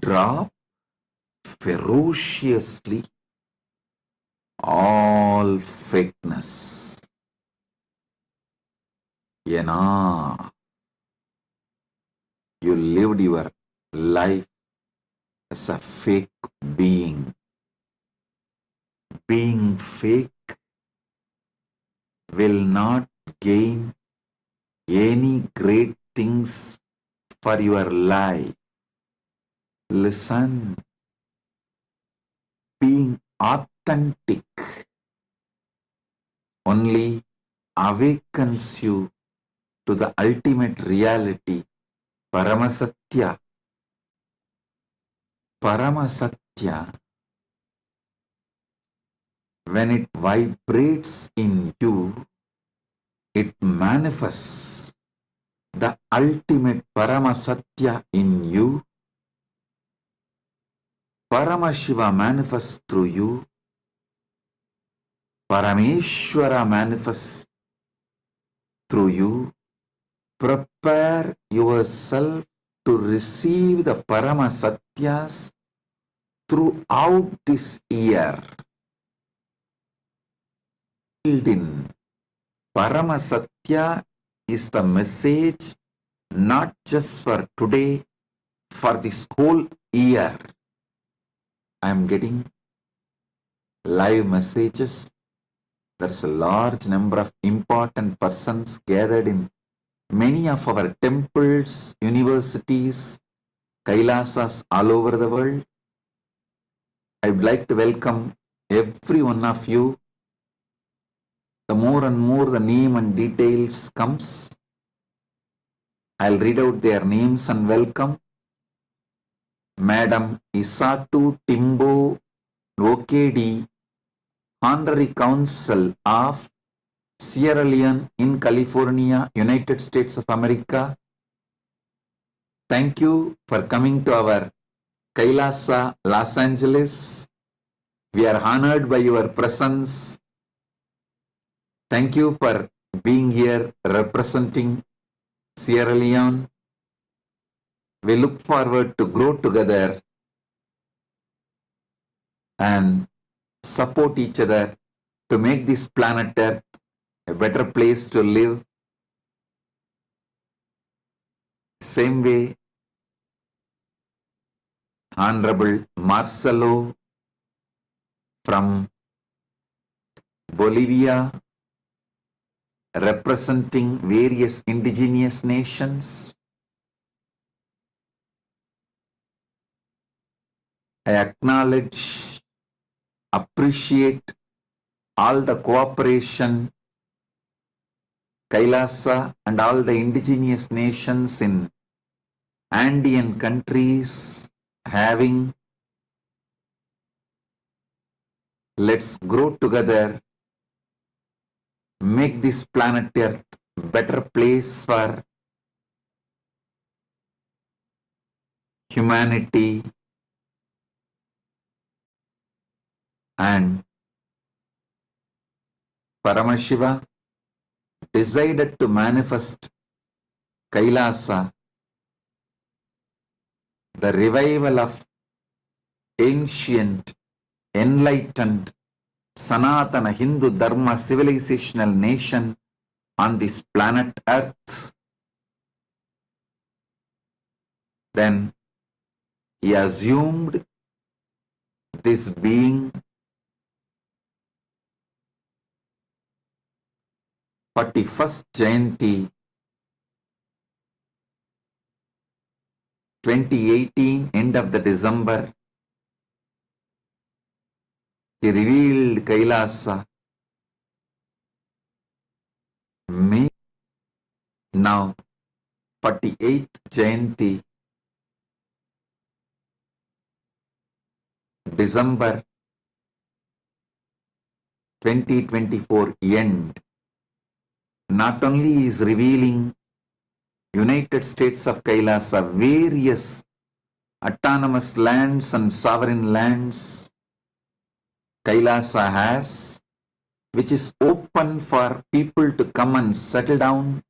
drop ferociously all fakeness. Enough. You lived your life as a fake being. Being fake will not gain any great things for your life. Listen, being authentic only awakens you to the ultimate reality, Paramasatya. Paramasatya, when it vibrates in you, it manifests the ultimate Paramasatya in you. Paramashiva manifests through you. Parameshwara manifests through you. Prepare yourself to receive the Paramasatyas throughout this year. In Paramasatya is the message not just for today, for this whole year. I am getting live messages. There's a large number of important persons gathered in many of our temples, universities, Kailasas all over the world. I would like to welcome every one of you. The more and more the name and details comes, I'll read out their names and welcome. Madam Isatu Timbo Lokedi, Honorary Council of Sierra Leone in California, United States of America. Thank you for coming to our KAILASA, Los Angeles. We are honored by your presence. Thank you for being here representing Sierra Leone. We look forward to grow together and support each other to make this planet Earth a better place to live. Same way, Honorable Marcelo from Bolivia, representing various indigenous nations. I acknowledge, appreciate all the cooperation KAILASA and all the indigenous nations in Andean countries having. Let's grow together, make this planet Earth a better place for humanity and Paramashiva decided to manifest KAILASA, the revival of ancient, enlightened, Sanatana Hindu Dharma civilizational nation on this planet Earth. Then he assumed this being 41st Jayanti 2018, end of the December. He revealed KAILASA. May now 48th Jayanti, December 2024 end. Not only is revealing United States of KAILASA, various autonomous lands and sovereign lands KAILASA has, which is open for people to come and settle down,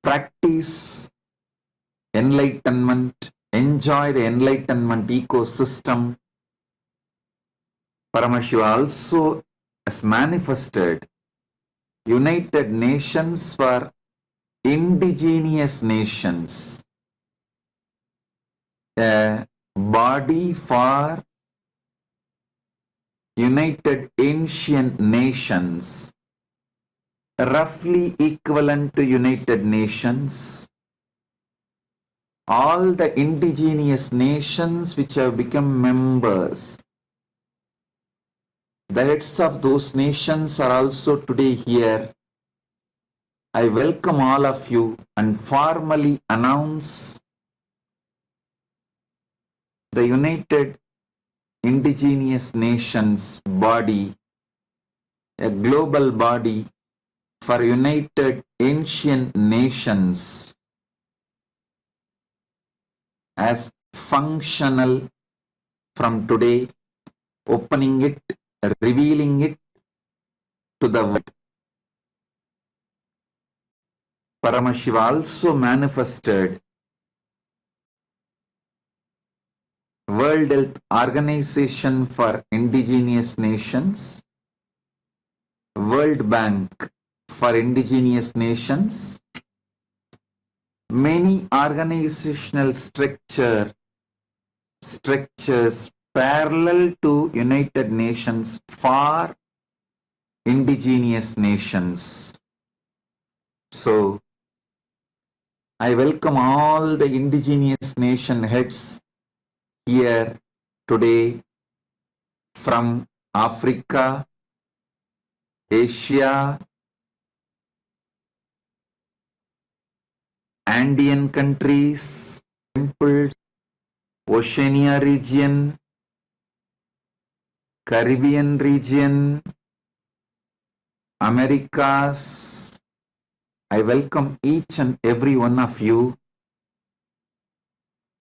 practice enlightenment, enjoy the enlightenment ecosystem. Paramashiva also has manifested United Nations for indigenous nations, a body for United Ancient Nations, roughly equivalent to United Nations. All the indigenous nations which have become members, the heads of those nations are also today here. I welcome all of you and formally announce the United Indigenous Nations body, a global body for United Ancient Nations, as functional from today, opening it, revealing it to the world. Paramashiva also manifested World Health Organization for Indigenous Nations, World Bank for Indigenous Nations, many organizational structures parallel to United Nations for indigenous nations. So, I welcome all the indigenous nation heads here today from Africa, Asia, Andean countries, temples, Oceania region, Caribbean region, Americas. I welcome each and every one of you.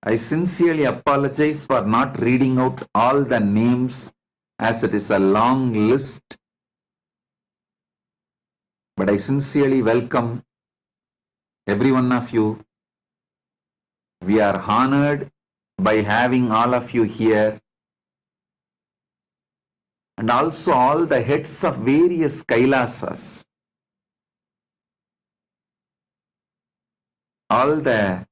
I sincerely apologize for not reading out all the names as it is a long list. But I sincerely welcome every one of you. We are honored by having all of you here. And also all the heads of various KAILASAs. All the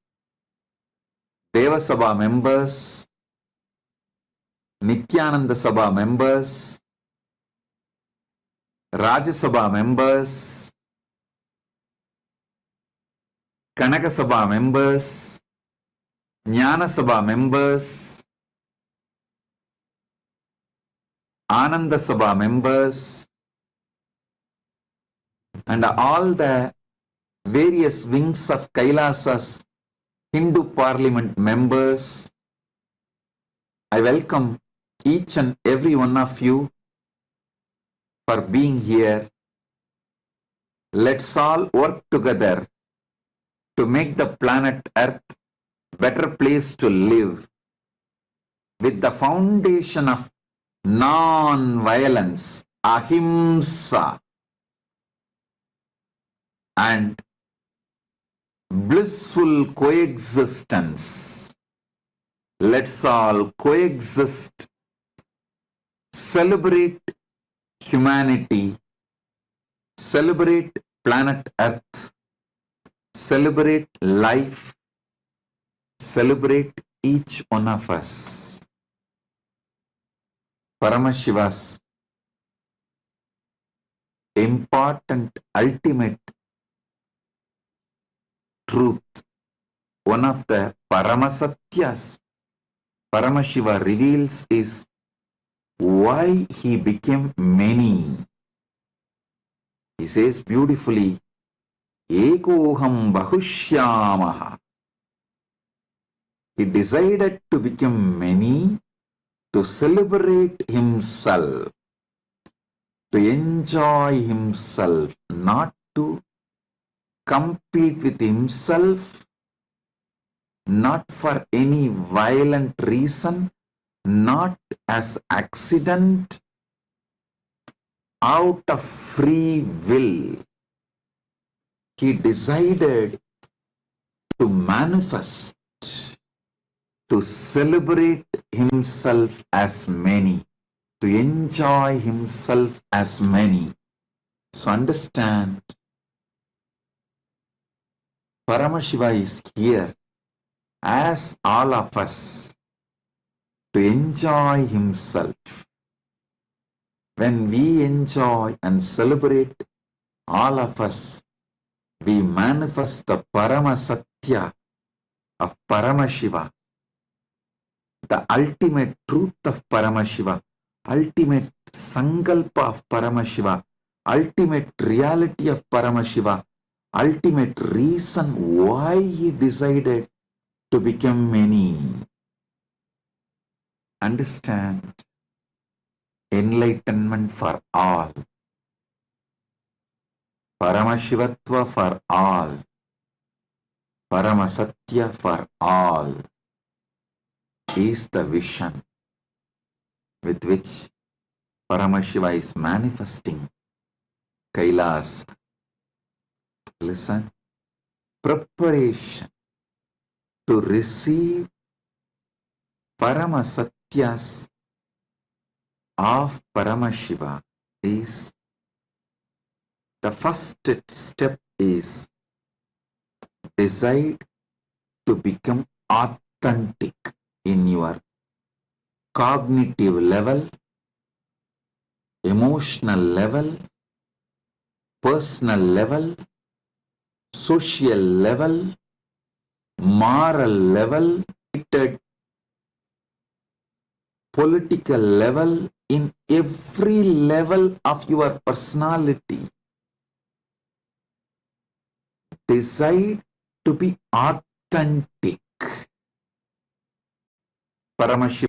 Devasabha members, Nityananda Sabha members, Rajasabha members, Kanaka Sabha members, Jnana Sabha members, Ananda Sabha members, and all the various wings of KAILASA's Hindu Parliament members. I welcome each and every one of you for being here. Let's all work together to make the planet Earth a better place to live with the foundation of non-violence, ahimsa, and blissful coexistence. Let's all coexist, celebrate humanity, celebrate planet Earth, celebrate life, celebrate each one of us. Paramashiva's important, ultimate truth, one of the Paramasatyas Paramashiva reveals is why he became many. He says beautifully, Ekoham Bahushyamaha. He decided to become many to celebrate himself, to enjoy himself, not to compete with himself, not for any violent reason, not as accident, out of free will. He decided to manifest to celebrate himself as many, to enjoy himself as many. So understand, Paramashiva is here as all of us to enjoy himself. When we enjoy and celebrate, all of us, we manifest the Paramasatya of Paramashiva, the ultimate truth of Paramashiva, ultimate Sankalpa of Paramashiva, ultimate reality of Paramashiva, ultimate reason why he decided to become many. Understand, enlightenment for all, Paramashivatva for all, Paramasatya for all is the vision with which Paramashiva is manifesting KAILASA. Listen, preparation to receive Paramasatyas of Paramashiva is, the first step is decide to become authentic in your cognitive level, emotional level, personal level, social level, moral level, political level, in every level of your personality. Decide to be authentic. Paramashiva,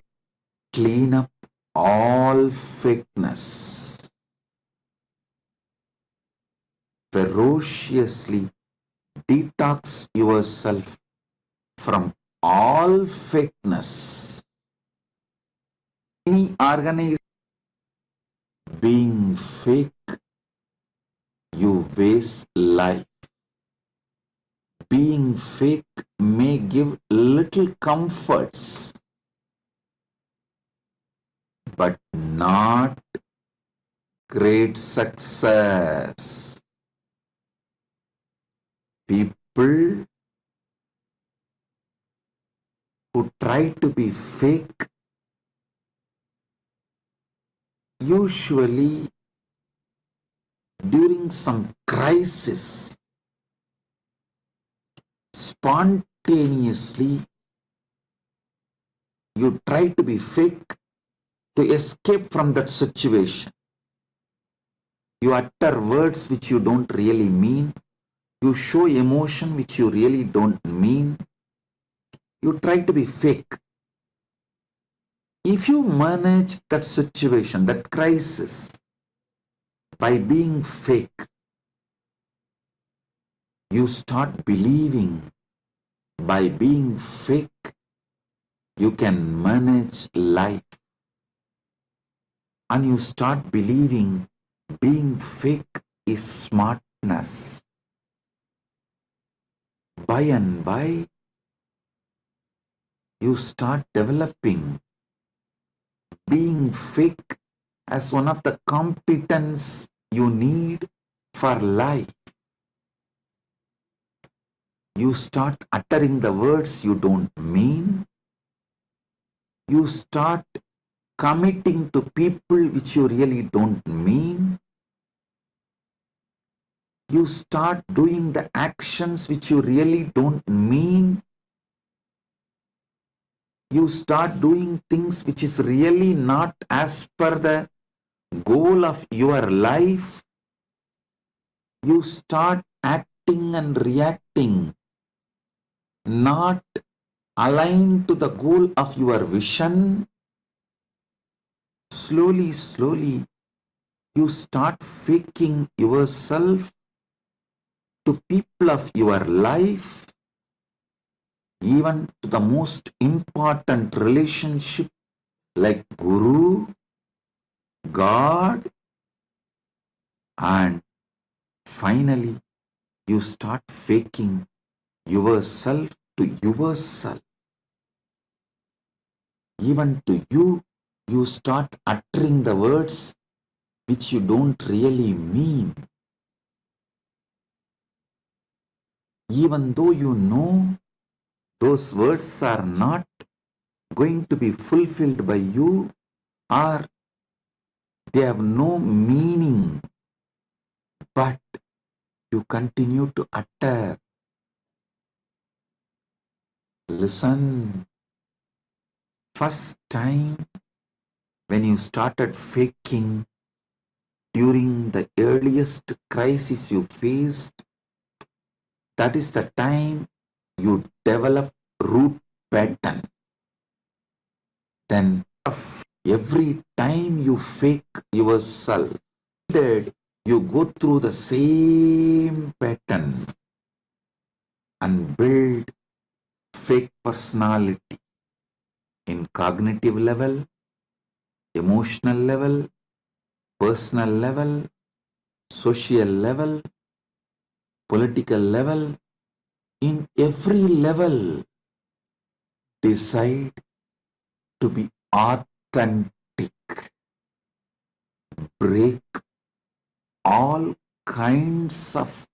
clean up all fakeness. Ferociously detox yourself from all fakeness. Any organization being fake, you waste life. Being fake may give little comforts, but not great success. People who try to be fake usually during some crisis spontaneously you try to be fake to escape from that situation. You utter words which you don't really mean. You show emotion which you really don't mean. You try to be fake. If you manage that situation, that crisis, by being fake, you start believing by being fake, you can manage life. And you start believing being fake is smartness. By and by, you start developing being fake as one of the competence you need for life. You start uttering the words you don't mean. You start committing to people which you really don't mean. You start doing the actions which you really don't mean. You start doing things which is really not as per the goal of your life. You start acting and reacting not aligned to the goal of your vision. Slowly, slowly, you start faking yourself to people of your life, even to the most important relationship like Guru, God, and finally you start faking yourself to yourself. even to you, you start uttering the words which you don't really mean. Even though you know those words are not going to be fulfilled by you, or they have no meaning, but you continue to utter. Listen, first time when you started faking during the earliest crisis you faced, that is the time you develop root pattern. Then every time you fake yourself, you go through the same pattern and build fake personality in cognitive level, emotional level, personal level, social level, political level. In every level, decide to be authentic. Break all kinds of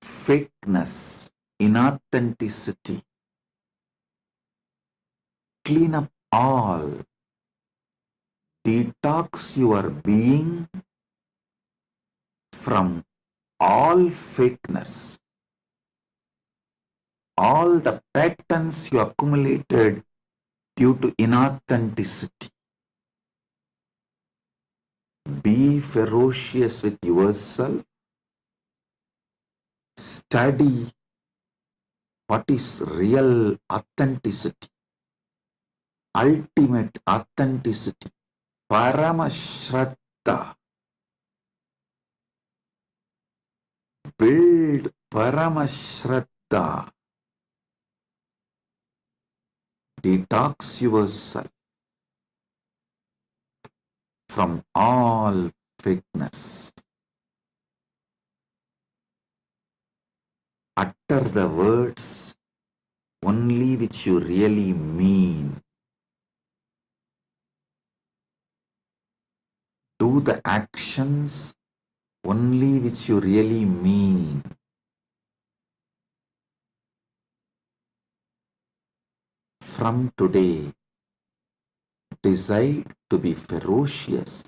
fakeness, inauthenticity. Clean up all. Detox your being from all fakeness, all the patterns you accumulated due to inauthenticity. Be ferocious with yourself. Study what is real authenticity, ultimate authenticity, Paramashraddha. Build Paramashraddha. Detox yourself from all fakeness. Utter the words only which you really mean. Do the actions only which you really mean. From today, decide to be ferocious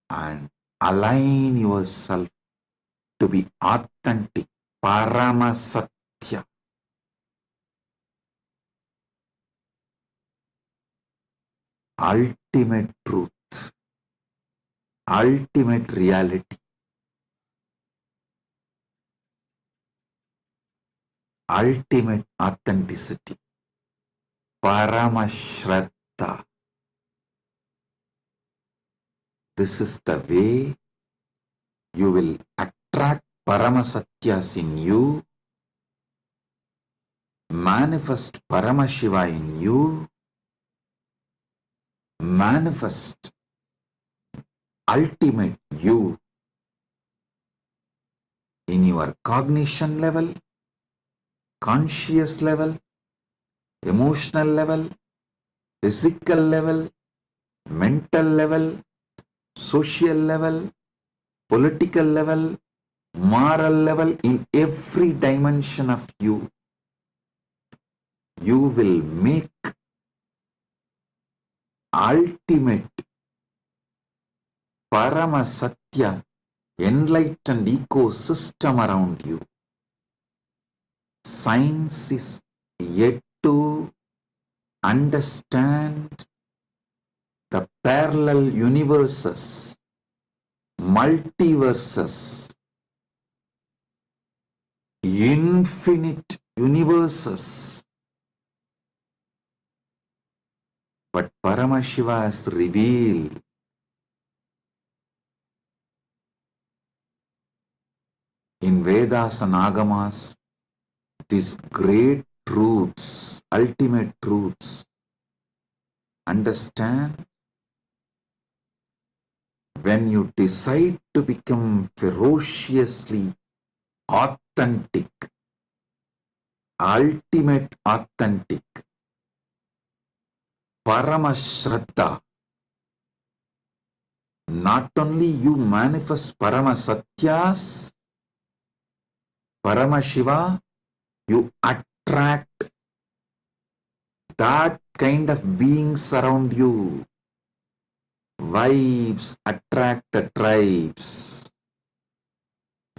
and align yourself to be authentic, Paramasatya. Ultimate truth, ultimate reality, ultimate authenticity, Paramashraddha. This is the way you will attract Paramasatyas in you, manifest Paramashiva in you, manifest ultimate you in your cognition level, conscious level, emotional level, physical level, mental level, social level, political level, moral level, in every dimension of you. You will make ultimate Paramasatya enlightened ecosystem around you. Science is yet to understand the parallel universes, multiverses, infinite universes. But Paramashiva has revealed in Vedas and Agamas these great truths, ultimate truths. Understand? When you decide to become ferociously authentic, ultimate authentic, Parama Shraddha. Not only you manifest Parama Satyas, Parama Shiva, you attract that kind of beings around you. Vibes attract the tribes.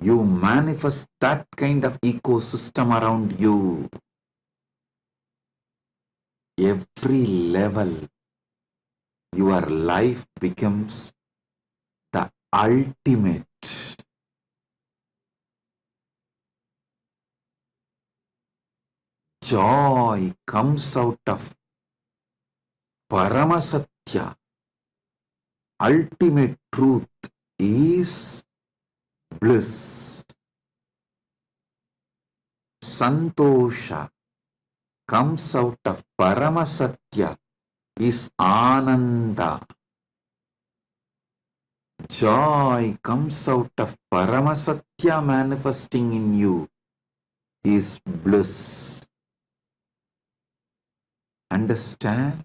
You manifest that kind of ecosystem around you. Every level, your life becomes the ultimate. Joy comes out of Paramasatya. Ultimate truth is bliss. Santosha comes out of Paramasatya is Ananda. Joy comes out of Paramasatya manifesting in you is bliss. Understand?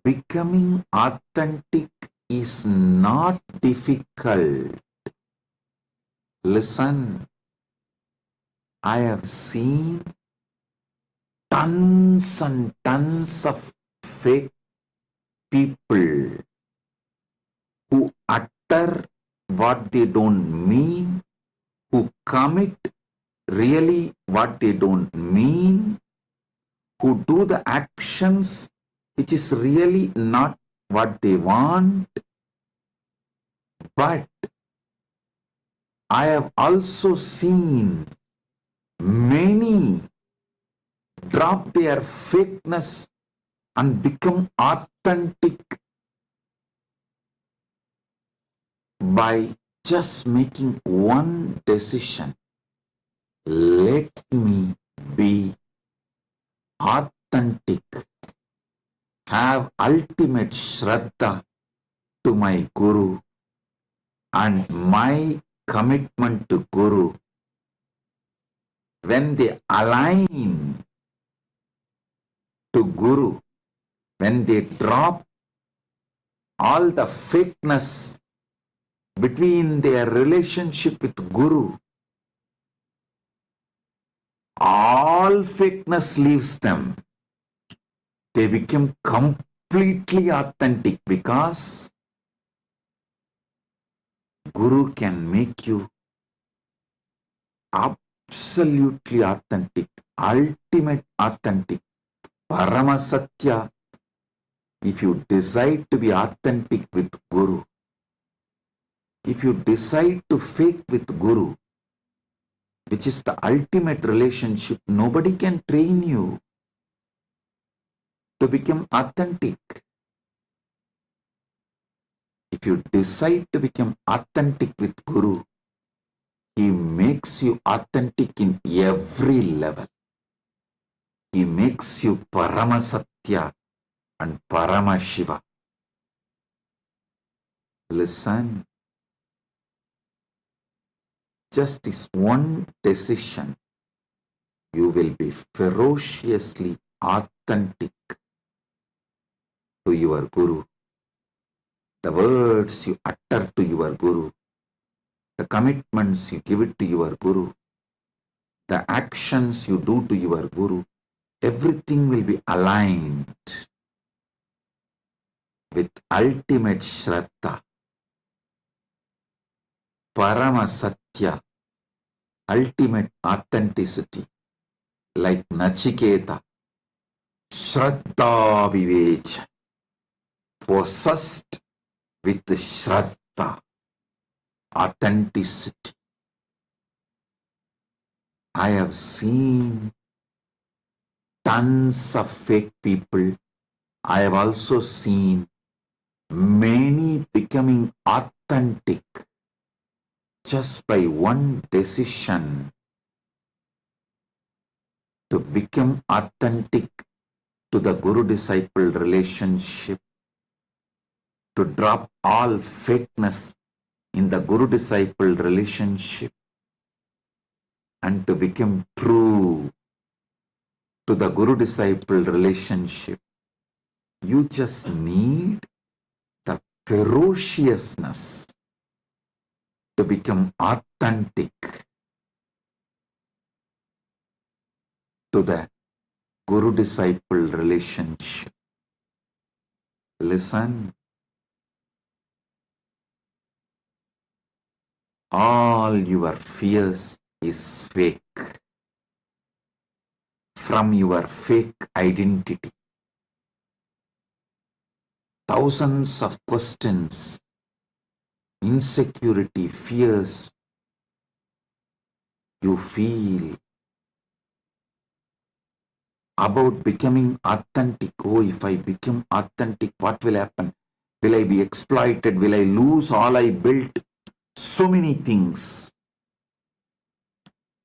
Becoming authentic is not difficult. Listen, I have seen tons and tons of fake people who utter what they don't mean, who commit really what they don't mean, who do the actions which is really not what they want. But I have also seen many drop their fakeness and become authentic by just making one decision. Let me be authentic, have ultimate Shraddha to my Guru, and my commitment to Guru, when they align to Guru, when they drop all the fakeness between their relationship with Guru, all fakeness leaves them. They become completely authentic because Guru can make you absolutely authentic, ultimate authentic, Paramasatya. If you decide to be authentic with Guru, if you decide to fake with Guru, which is the ultimate relationship, nobody can train you to become authentic. If you decide to become authentic with Guru, he makes you authentic in every level. He makes you Paramasatya and Paramashiva. Listen, just this one decision, you will be ferociously authentic to your Guru. The words you utter to your Guru, the commitments you give it to your Guru, the actions you do to your Guru, everything will be aligned with ultimate Shraddha, Paramasatya, ultimate authenticity, like Nachiketa, Shraddha Vivecha, possessed with Shraddha, authenticity. I have seen tons of fake people. I have also seen many becoming authentic just by one decision to become authentic to the Guru-disciple relationship, to drop all fakeness in the Guru-disciple relationship, and to become true to the Guru-disciple relationship, you just need the ferociousness to become authentic to the Guru-disciple relationship. Listen. All your fears is fake. From your fake identity. Thousands of questions, insecurity, fears you feel about becoming authentic. Oh, if I become authentic, what will happen? Will I be exploited? Will I lose all I built? So many things.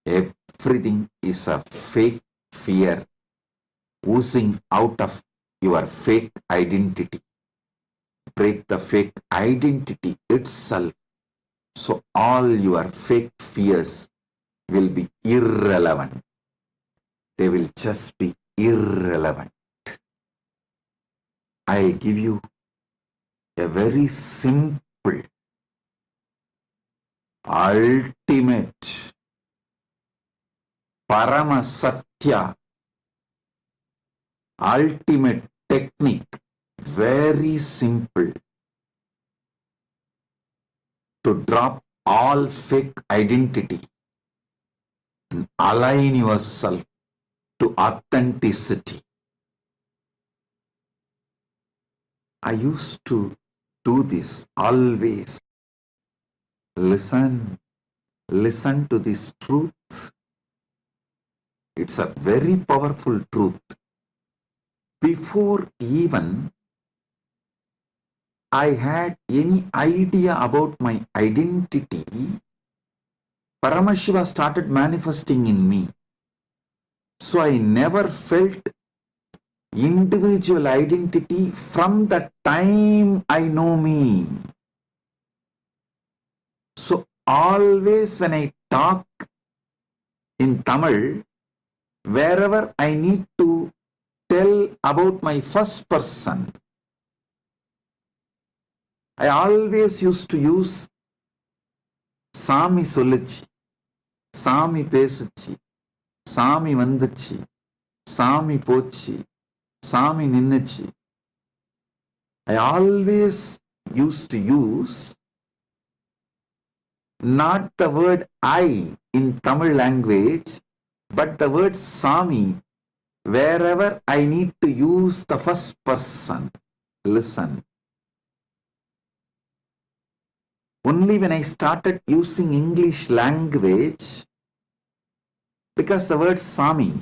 Everything is a fake fear oozing out of your fake identity. Break the fake identity itself. So all your fake fears will be irrelevant. They will just be irrelevant. I'll give you a very simple, ultimate, Parama Satya, ultimate technique, very simple, to drop all fake identity and align yourself to authenticity. I used to do this always. Listen to this truth. It's a very powerful truth. Before even I had any idea about my identity, Paramashiva started manifesting in me. So I never felt individual identity from the time I know me. So always when I talk in Tamil, wherever I need to tell about my first person, I always used to use Sami Solichi, Sami Pesachi, Sami Vandachi, Sami Pochi, Sami Ninnachi. I always used to use not the word I in Tamil language, but the word Sami wherever I need to use the first person. Listen. Only when I started using English language, because the word Sami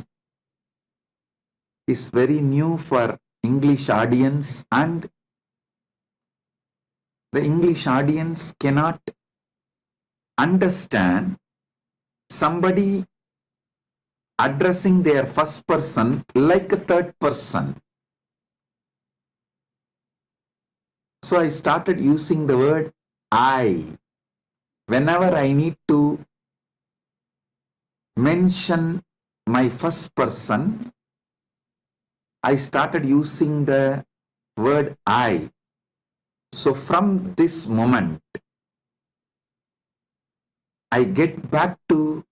is very new for English audience and the English audience cannot understand somebody addressing their first person like a third person. So I started using the word I whenever I need to mention my first person. I started using the word I. So from this moment, I get back to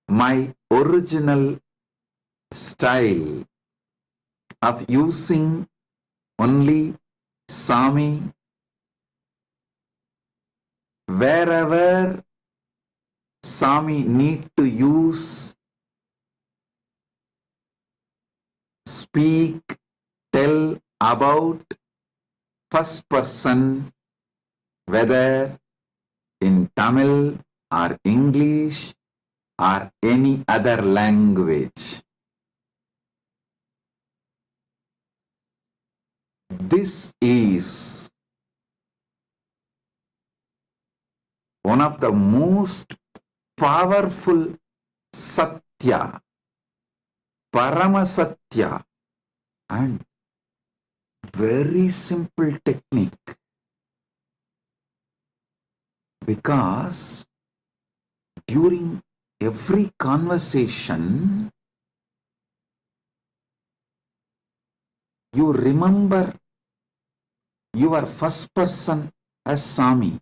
my original style of using only Sami wherever Sami need to use, speak, tell about first person, whether in Tamil or English or any other language. This is one of the most powerful Satya, Parama Satya, and very simple technique, because during every conversation you remember your first person as Swami.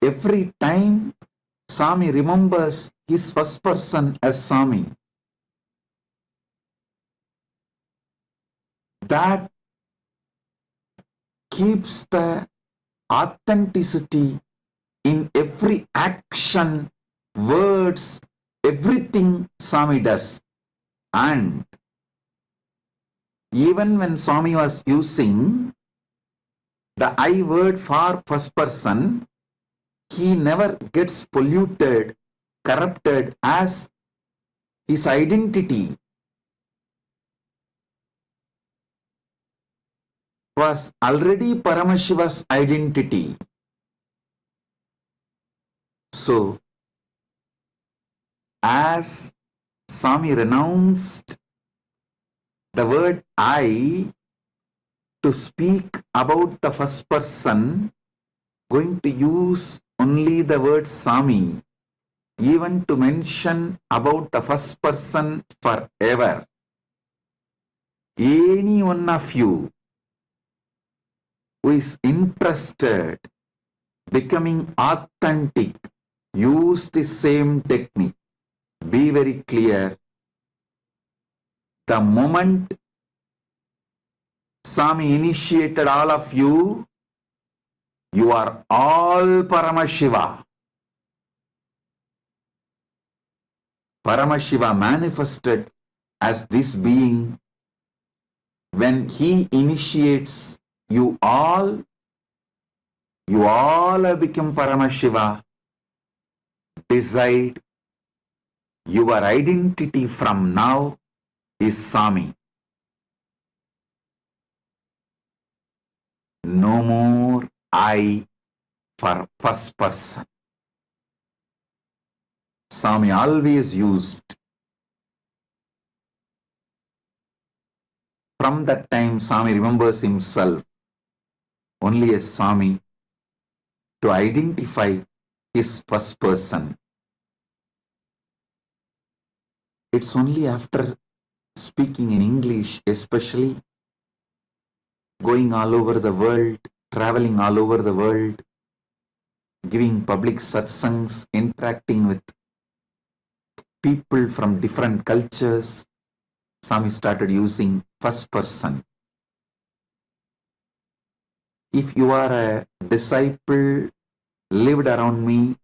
Every time Swami remembers his first person as Swami, that keeps the authenticity in every action, words, everything Swami does. And even when Swami was using the I word for first person, he never gets polluted, corrupted, as his identity was already Paramashiva's identity. So, as Swami renounced the word I to speak about the first person, going to use only the word Swami, even to mention about the first person forever. Any one of you who is interested becoming authentic, use the same technique. Be very clear. The moment Swami initiated all of you, you are all Paramashiva. Paramashiva manifested as this being. When he initiates you all have become Paramashiva. Decide your identity from now is Swami. No more I for first person. Swami always used. From that time, Swami remembers himself only as Swami to identify his first person. It's only after speaking in English, especially going all over the world, traveling all over the world, giving public satsangs, interacting with people from different cultures, Swami started using first person. If you are a disciple, lived around me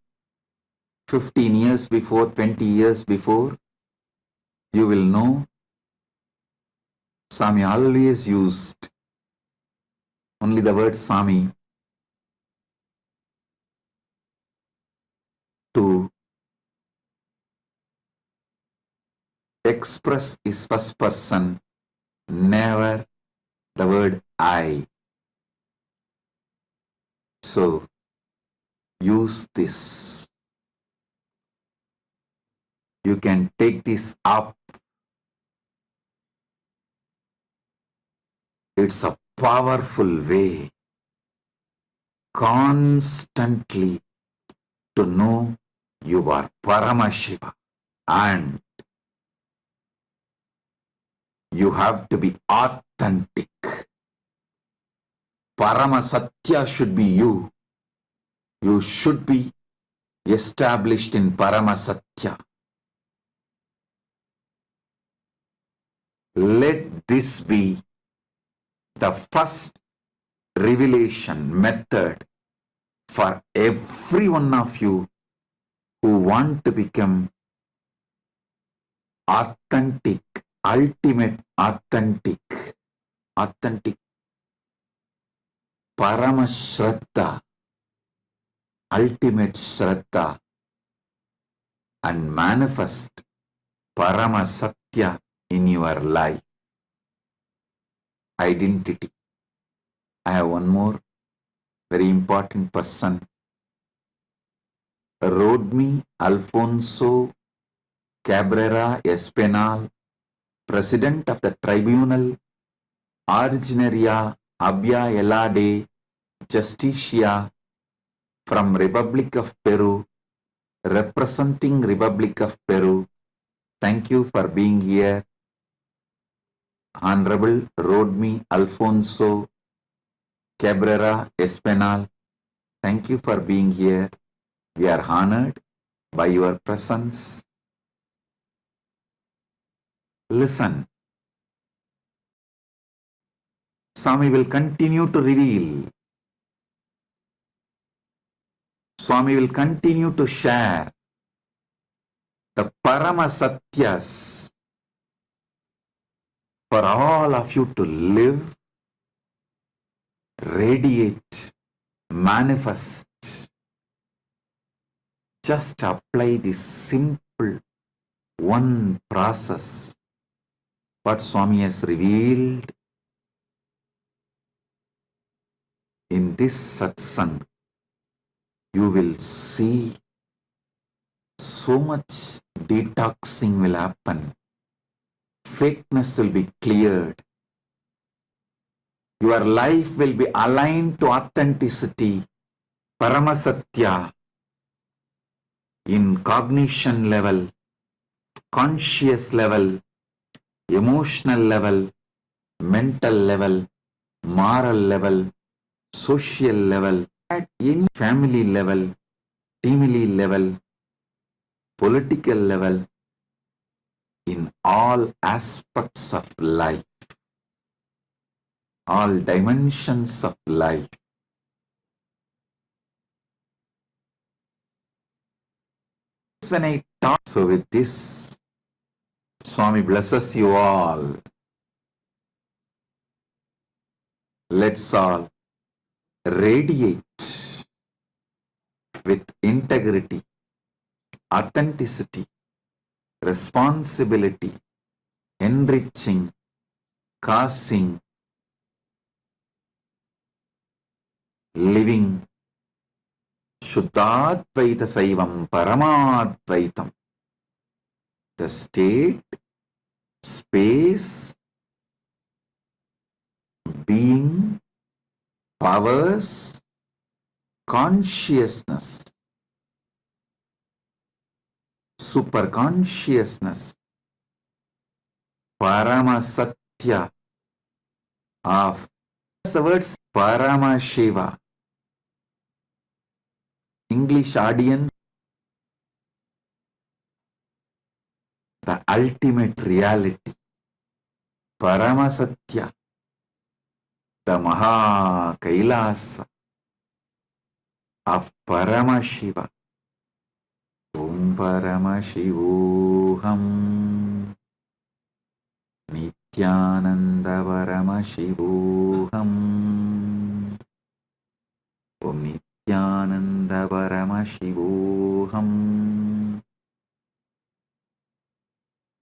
15 years before, 20 years before, you will know Swami always used only the word Swami to express his first person, never the word I. So, use this. You can take this up. It's a powerful way constantly to know you are Paramashiva, and you have to be authentic. Paramasatya should be you. You should be established in Paramasatya. Let this be the first revelation method for every one of you who want to become authentic, ultimate authentic, Paramashraddha, ultimate Shraddha, and manifest Paramasatya in your life. Identity. I have one more very important person. Wrote me, Alfonso Cabrera Espinal, President of the Tribunal Originaria Abya Elade Justicia from Republic of Peru, representing Republic of Peru. Thank you for being here. Honorable Rodney Alfonso Cabrera Espinal, thank you for being here. We are honored by your presence. Listen. Swami will continue to reveal. Swami will continue to share the Parama Satyas for all of you to live, radiate, manifest. Just apply this simple one process. What Swami has revealed in this satsang, you will see so much detoxing will happen. Fakeness will be cleared. Your life will be aligned to authenticity, Paramasatya, in cognition level, conscious level, emotional level, mental level, moral level, social level, at any family level, teamly level, political level, in all aspects of life, all dimensions of life. When I talk, so with this, Swami blesses you all. Let's all radiate with integrity, authenticity, responsibility, enriching, causing, living Shuddhadvaita Saivam Paramadvaitam. The state, space, being, powers, consciousness, superconsciousness, Paramasatya of the words Paramashiva. English audience, the ultimate reality, Paramasatya, the Maha KAILASA of Paramashiva. Om Paramashivoham Nityananda Paramashivoham Om Nityananda Paramashivoham.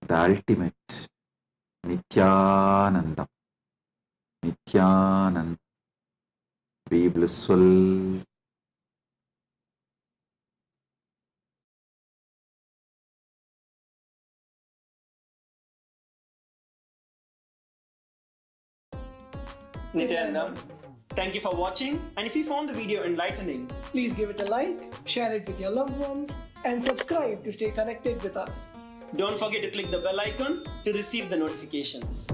The ultimate Nityananda. Nityananda. Be blissful. Nityanandam, thank you for watching, and if you found the video enlightening, please give it a like, share it with your loved ones, and subscribe to stay connected with us. Don't forget to click the bell icon to receive the notifications.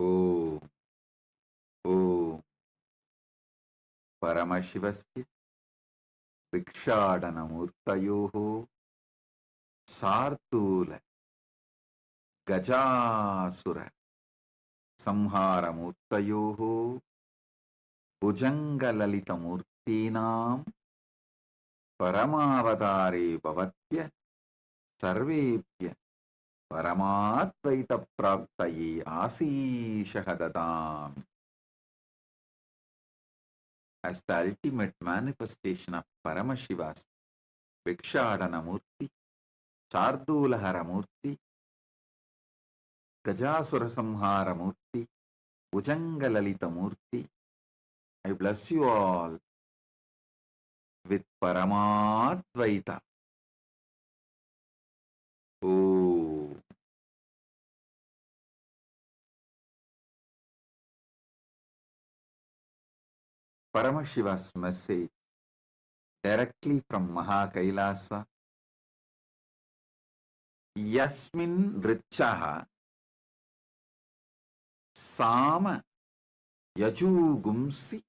Oh, oh, Paramashivasya Vikshadanamurtayoho Sartula Gajasura Samharamurtayoho Bhujangalalitamurtinam Paramavatare Bhavatya Sarvepya Paramatvaita Praptaye Asishahadatam. as the ultimate manifestation of Paramashiva's Vikshadana-murti, Chardulahara-murti, Gajasura-samhara-murti, Bhujangalalita-murti. I bless you all with Paramadvaita. Oh. Paramashiva's message directly from KAILASA. Yasmin Richaha Sama Yajugumsi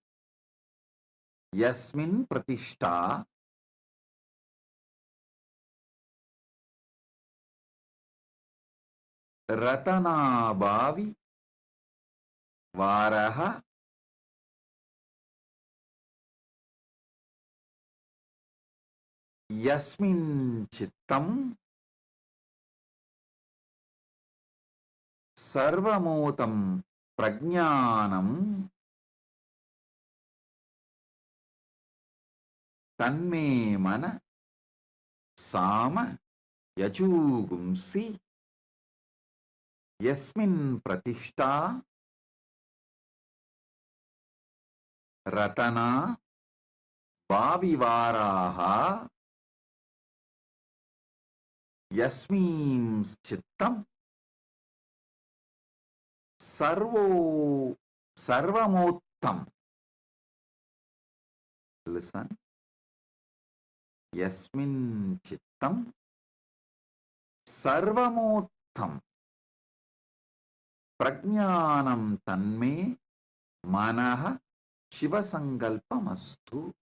Yasmin Pratishta Ratanabhavi Varaha Yasmin Chittam Sarvamotam Prajnanam Tanme Mana Sama Yajugumsi Yasmin Pratishta Ratana Bhavivaraha Yasmin Chittam Sarvamottam. Listen. Yasmin Chittam Sarvamottam Prajnanam Tanme Manaha Shivasangalpamastu.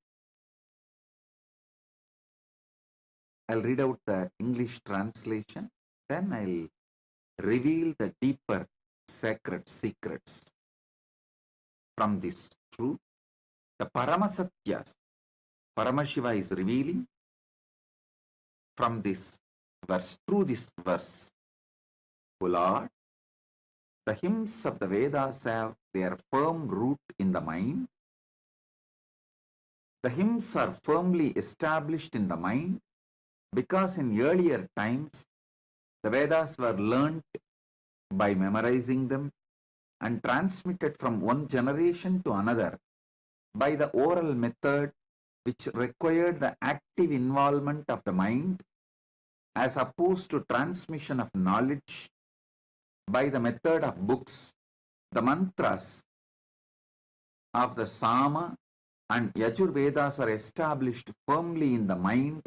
I'll read out the English translation, then I'll reveal the deeper sacred secrets from this truth. The Paramasatyas Paramashiva is revealing from this verse, through this verse. O Lord, the hymns of the Vedas have their firm root in the mind. The hymns are firmly established in the mind because in earlier times the Vedas were learnt by memorizing them and transmitted from one generation to another by the oral method, which required the active involvement of the mind as opposed to transmission of knowledge by the method of books. The mantras of the Sama and Yajur Vedas are established firmly in the mind,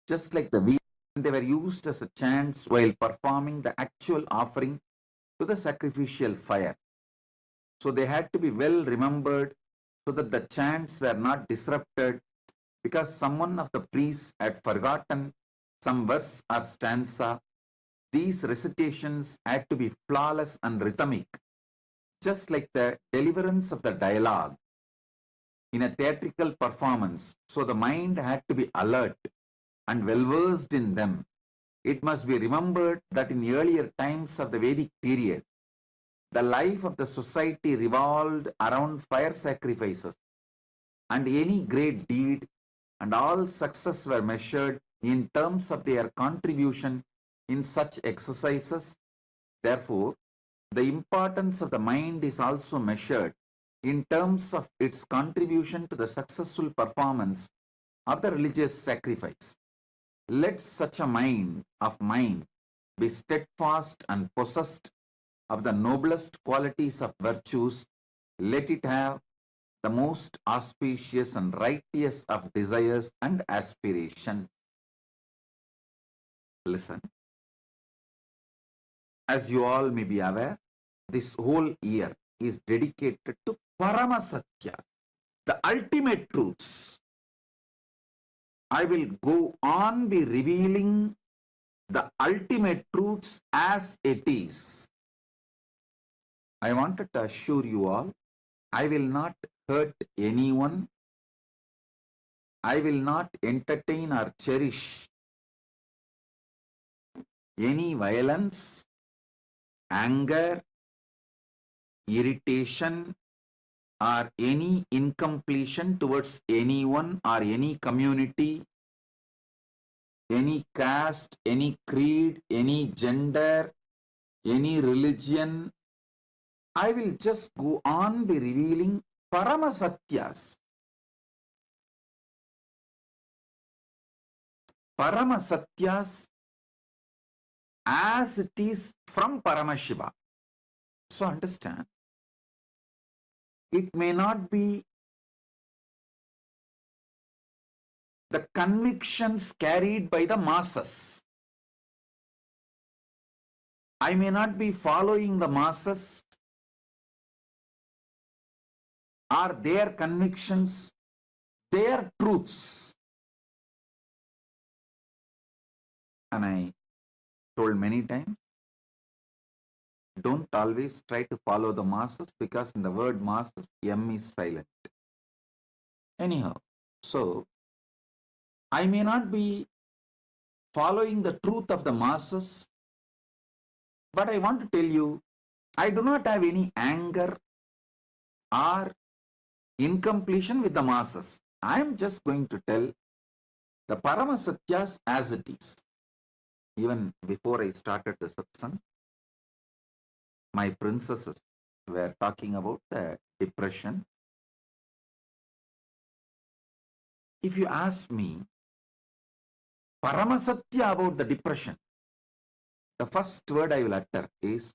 just like the Vedas. They were used as a chants while performing the actual offering to the sacrificial fire. So they had to be well remembered so that the chants were not disrupted because someone of the priests had forgotten some verse or stanza. These recitations had to be flawless and rhythmic, just like the deliverance of the dialogue in a theatrical performance. So the mind had to be alert and well versed in them. It must be remembered that in earlier times of the Vedic period, the life of the society revolved around fire sacrifices, and any great deed and all success were measured in terms of their contribution in such exercises. Therefore, the importance of the mind is also measured in terms of its contribution to the successful performance of the religious sacrifice. Let such a mind of mine be steadfast and possessed of the noblest qualities of virtues. Let it have the most auspicious and righteous of desires and aspirations. Listen. As you all may be aware, this whole year is dedicated to Paramasatya, the ultimate truths. I will go on be revealing the ultimate truths as it is. I wanted to assure you all, I will not hurt anyone. I will not entertain or cherish any violence, anger, irritation, or any incompletion towards anyone or any community, any caste, any creed, any gender, any religion, I will just go on be revealing Paramasatyas. Paramasatyas as it is from Paramashiva. So understand, it may not be the convictions carried by the masses. I may not be following the masses or their convictions, their truths. And I told many times, don't always try to follow the masses, because in the word masses, M is silent. Anyhow, so I may not be following the truth of the masses, but I want to tell you, I do not have any anger or incompletion with the masses. I am just going to tell the Paramasatyas as it is. Even before I started the satsang, my princesses were talking about the depression. If you ask me, Paramasatya about the depression, the first word I will utter is,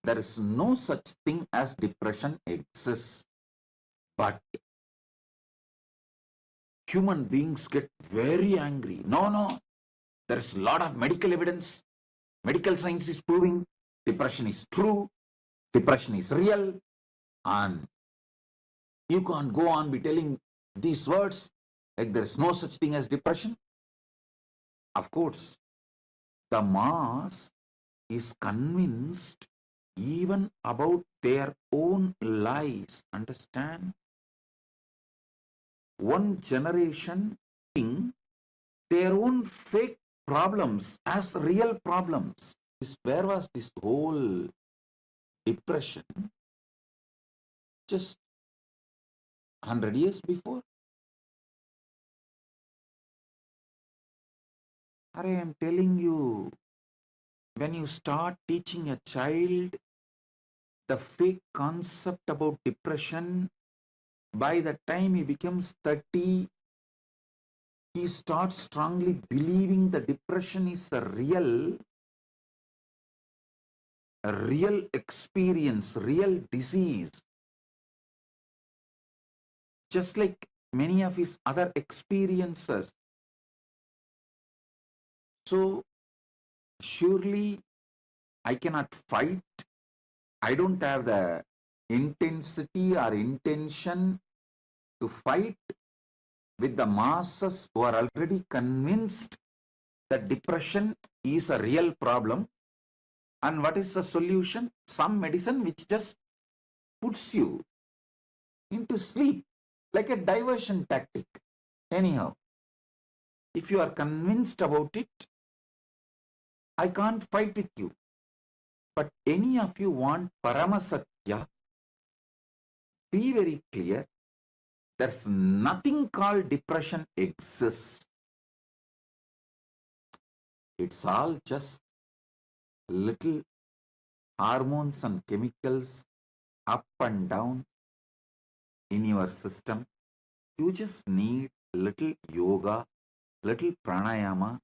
there is no such thing as depression exists, but human beings get very angry. No, there is a lot of medical evidence. Medical science is proving depression is true, depression is real, and you can't go on be telling these words like there is no such thing as depression. Of course, the mass is convinced even about their own lies. Understand? One generation think their own fake problems as real problems. Where was this whole depression? Just 100 years before? I am telling you, when you start teaching a child the fake concept about depression, by the time he becomes 30, he starts strongly believing the depression is a real experience, real disease. Just like many of his other experiences. So, surely I cannot fight. I don't have the intensity or intention to fight with the masses who are already convinced that depression is a real problem. And what is the solution? Some medicine which just puts you into sleep, like a diversion tactic. Anyhow, if you are convinced about it, I can't fight with you. But any of you want Paramasatya, be very clear. There's nothing called depression exists. It's all just little hormones and chemicals up and down in your system. You just need little yoga, little pranayama,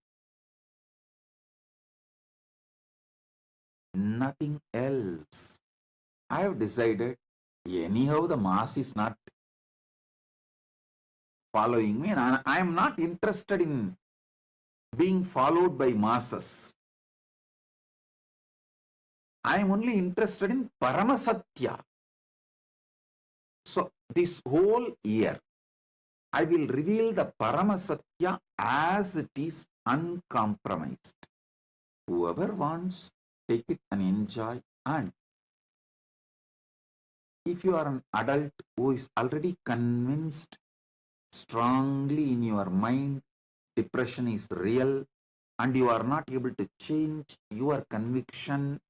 nothing else. I have decided, anyhow the mass is not following me, and I am not interested in being followed by masses. I am only interested in Paramasatya. So this whole year, I will reveal the Paramasatya as it is, uncompromised. Whoever wants, take it and enjoy. And if you are an adult who is already convinced strongly in your mind depression is real, and you are not able to change your conviction,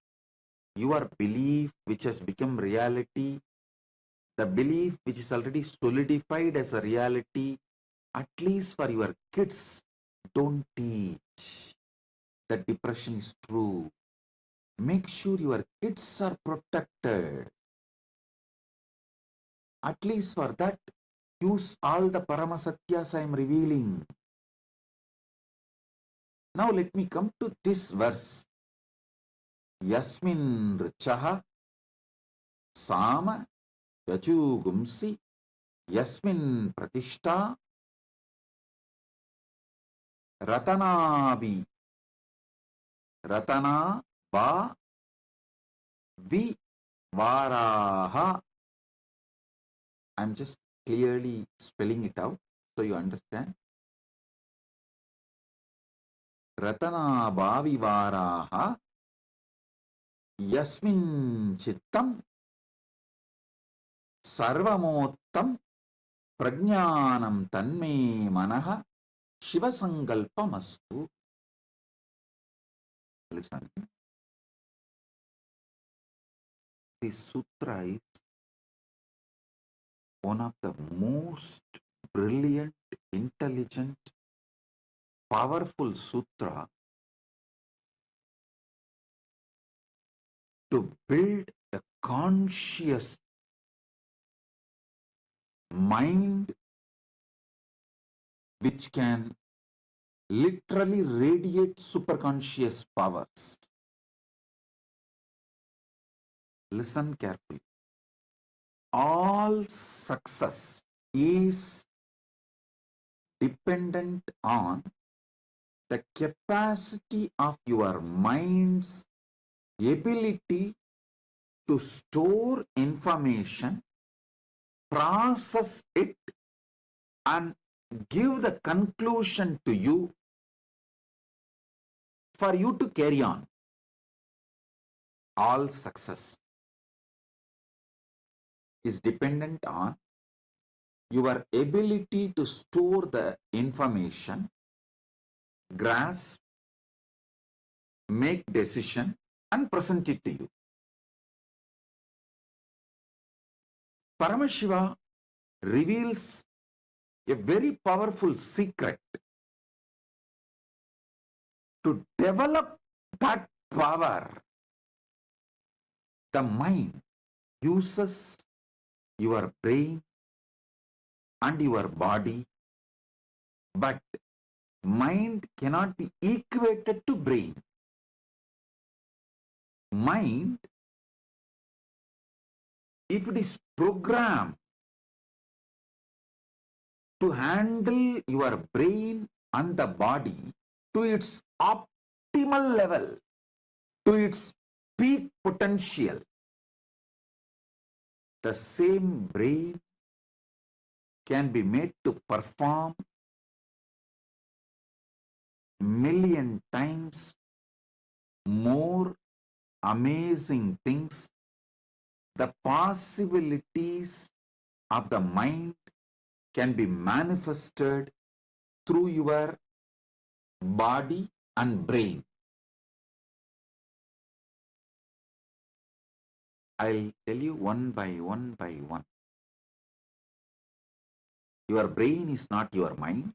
your belief which has become reality, the belief which is already solidified as a reality, at least for your kids, don't teach that depression is true. Make sure your kids are protected. At least for that, use all the Paramasatyas I am revealing. Now let me come to this verse. Yasmin Richaha Sama Yachugumsi Yasmin Pratishta Ratanabi Ratana Ba Vi Varaha. I'm just clearly spelling it out so you understand. Ratana Bhavi Varaha Yasmin Chittam Sarvamottam Prajnanam Tanme Manaha Shivasankalpamastu. Listen, this sutra is one of the most brilliant, intelligent, powerful sutra to build a conscious mind which can literally radiate superconscious powers. Listen carefully. All success is dependent on the capacity of your mind's ability to store information, process it, and give the conclusion to you for you to carry on. All success is dependent on your ability to store the information, grasp, make decision, and present it to you. Paramashiva reveals a very powerful secret to develop that power. The mind uses your brain and your body, but mind cannot be equated to brain. Mind, if it is programmed to handle your brain and the body to its optimal level, to its peak potential, the same brain can be made to perform million times more amazing things. The possibilities of the mind can be manifested through your body and brain. I'll tell you one by one by one. Your brain is not your mind.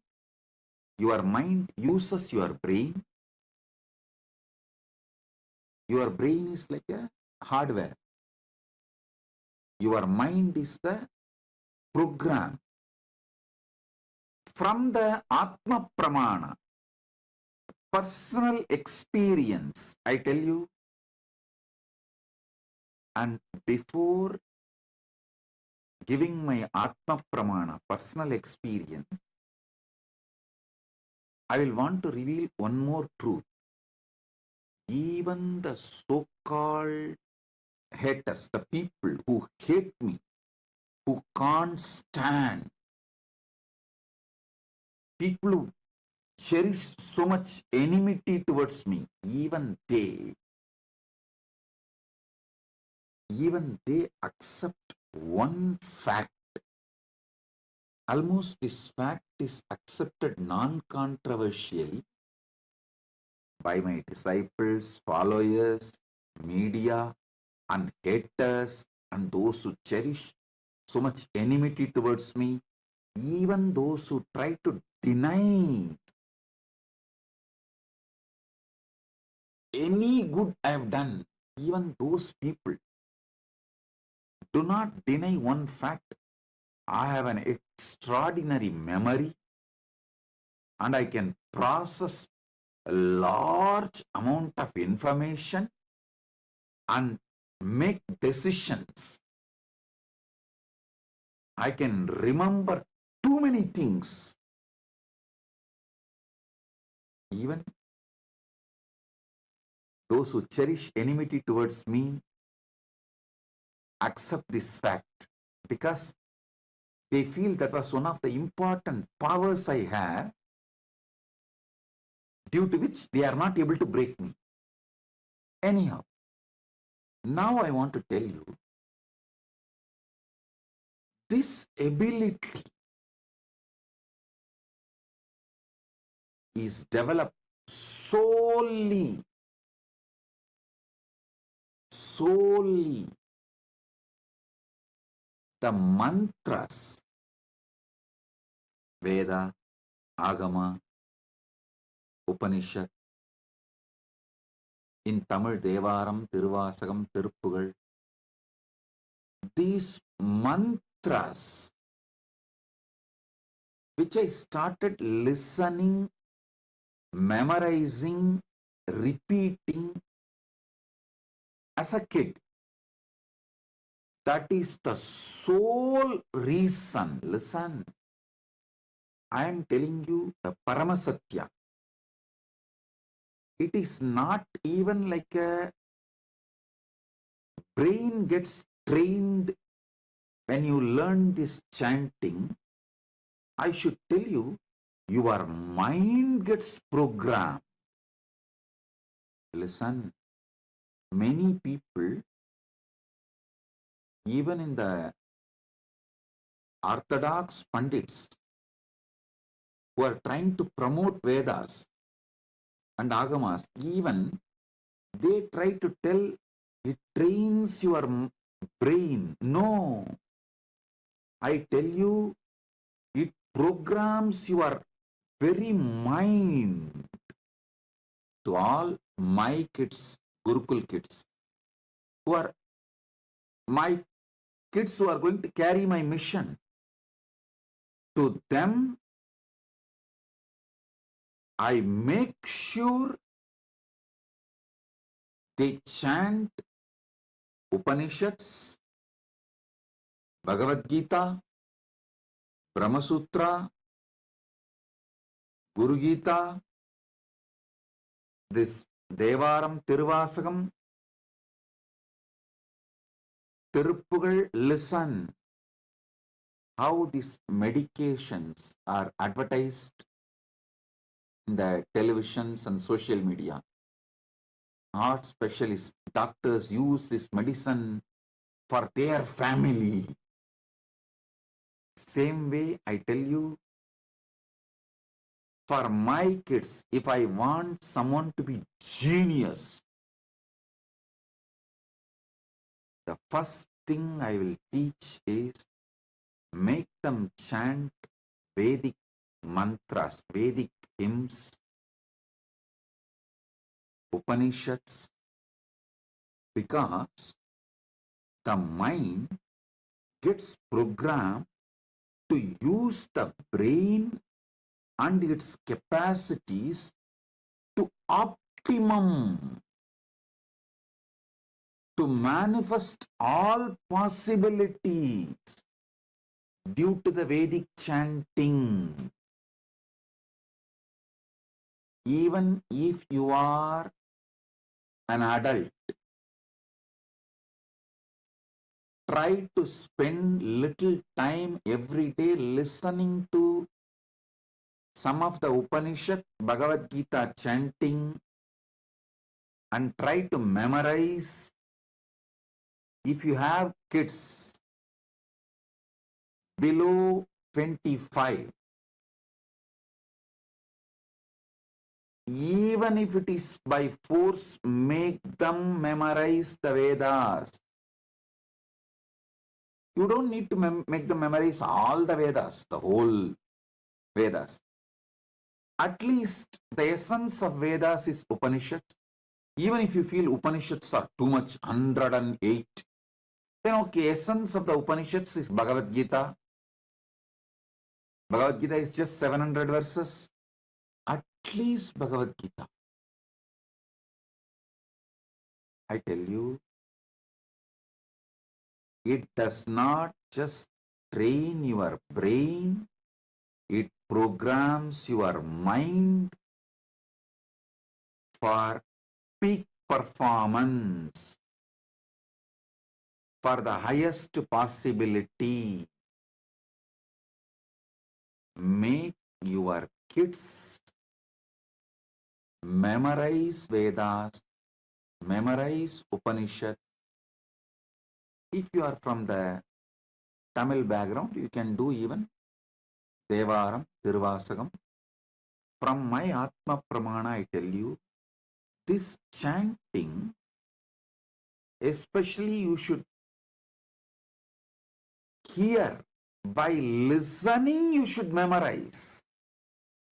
Your mind uses your brain. Your brain is like a hardware. Your mind is the program. From the Atma Pramana, personal experience, I tell you, and before giving my Atma Pramana, personal experience, I will want to reveal one more truth. Even the so-called haters, the people who hate me, who can't stand, people who cherish so much enmity towards me, even they accept one fact. Almost this fact is accepted non-controversially by my disciples, followers, media, and haters, and those who cherish so much enmity towards me. Even those who try to deny any good I have done, even those people do not deny one fact. I have an extraordinary memory and I can process a large amount of information and make decisions. I can remember too many things. Even those who cherish enmity towards me accept this fact because they feel that was one of the important powers I have, due to which they are not able to break me. Anyhow, now I want to tell you, this ability is developed solely the mantras, Veda, Agama, Upanishad, in Tamil Devaram, Tiruvasagam, Tiruppugal. These mantras, which I started listening, memorizing, repeating as a kid. That is the sole reason. Listen, I am telling you the Paramasatya. It is not even like a brain gets trained when you learn this chanting. I should tell you, your mind gets programmed. Listen, many people, even in the Orthodox Pandits, who are trying to promote Vedas and Agamas, even they try to tell it trains your brain. No, I tell you, it programs your very mind. To all my kids, Gurukul kids, who are my kids who are going to carry my mission, to them, I make sure they chant Upanishads, Bhagavad Gita, Brahma Sutra, Guru Gita, this Devaram, Tiruvasagam, Tiruppugal. Listen how these medications are advertised in the televisions and social media. Heart specialists, doctors use this medicine for their family. Same way, I tell you, for my kids, if I want someone to be genius, the first thing I will teach is make them chant Vedic mantras, Vedic hymns, Upanishads, because the mind gets programmed to use the brain and its capacities to optimum, to manifest all possibilities due to the Vedic chanting. Even if you are an adult, try to spend little time every day listening to some of the Upanishad, Bhagavad Gita chanting, and try to memorize. If you have kids below 25, even if it is by force, make them memorize the Vedas. You don't need to make them memorize all the Vedas, the whole Vedas. At least the essence of Vedas is Upanishads. Even if you feel Upanishads are too much, 108, then okay, essence of the Upanishads is Bhagavad Gita. Bhagavad Gita is just 700 verses. At least Bhagavad Gita. I tell you, it does not just train your brain, it programs your mind for peak performance, for the highest possibility. Make your kids memorize Vedas, memorize Upanishad. If you are from the Tamil background, you can do even Devaram, Tiruvasagam. From my Atma Pramana, I tell you, this chanting, especially you should hear. By listening, you should memorize.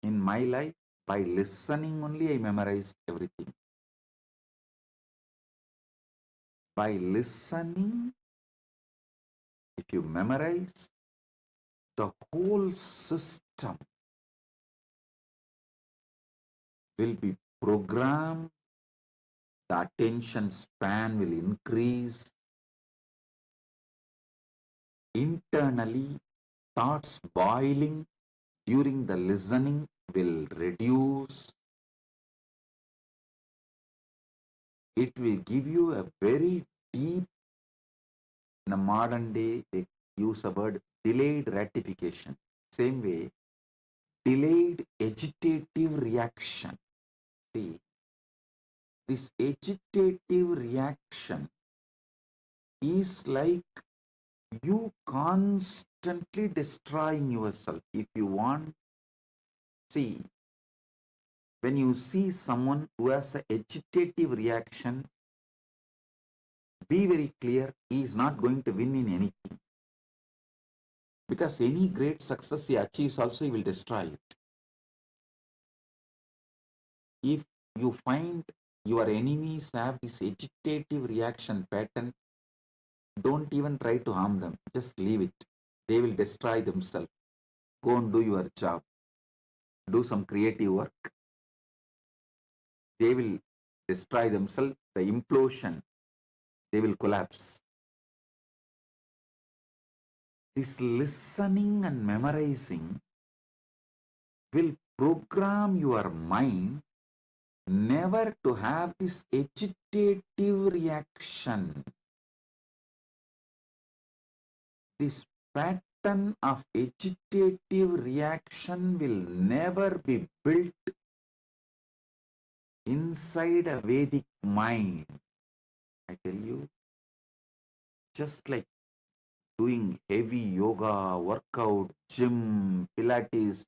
In my life, by listening only, I memorized everything. By listening, if you memorize, the whole system will be programmed, the attention span will increase. Internally, thoughts boiling during the listening will reduce. It will give you a very deep, in the modern day, they use a word delayed gratification. Same way, delayed agitative reaction. See, this agitative reaction is like you constantly destroying yourself. If you want, see, when you see someone who has an agitative reaction, be very clear, he is not going to win in anything. Because any great success he achieves also, he will destroy it. If you find your enemies have this agitative reaction pattern, don't even try to harm them. Just leave it. They will destroy themselves. Go and do your job. Do some creative work. They will destroy themselves. The implosion, they will collapse. This listening and memorizing will program your mind never to have this agitative reaction. This pattern of agitative reaction will never be built inside a Vedic mind. I tell you, just like doing heavy yoga, workout, gym, Pilates,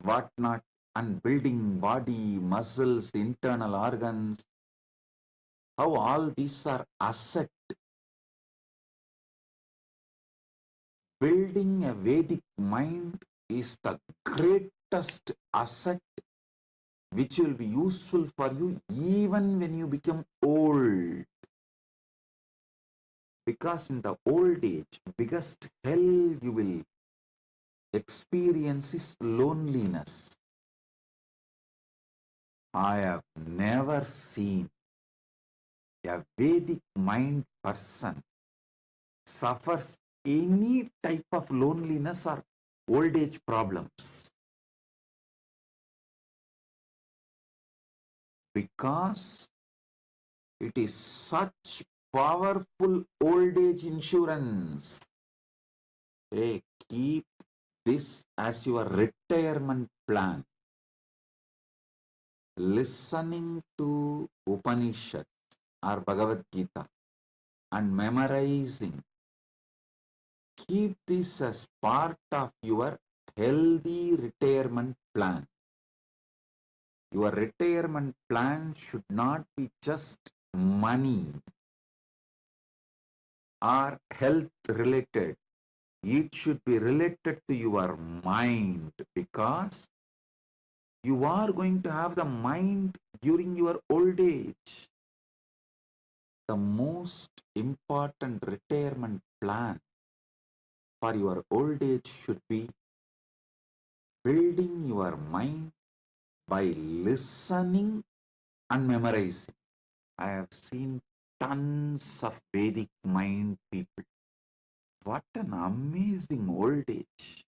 whatnot, and building body, muscles, internal organs, how all these are asset. Building a Vedic mind is the greatest asset which will be useful for you even when you become old. Because in the old age, biggest hell you will experience is loneliness. I have never seen a Vedic mind person suffers any type of loneliness or old age problems. Because it is such powerful old age insurance. Hey, keep this as your retirement plan. Listening to Upanishad or Bhagavad Gita and memorizing. Keep this as part of your healthy retirement plan. Your retirement plan should not be just money. or health related, it should be related to your mind, because you are going to have the mind during your old age. The most important retirement plan for your old age should be building your mind by listening and memorizing. I have seen tons of Vedic mind people. What an amazing old age.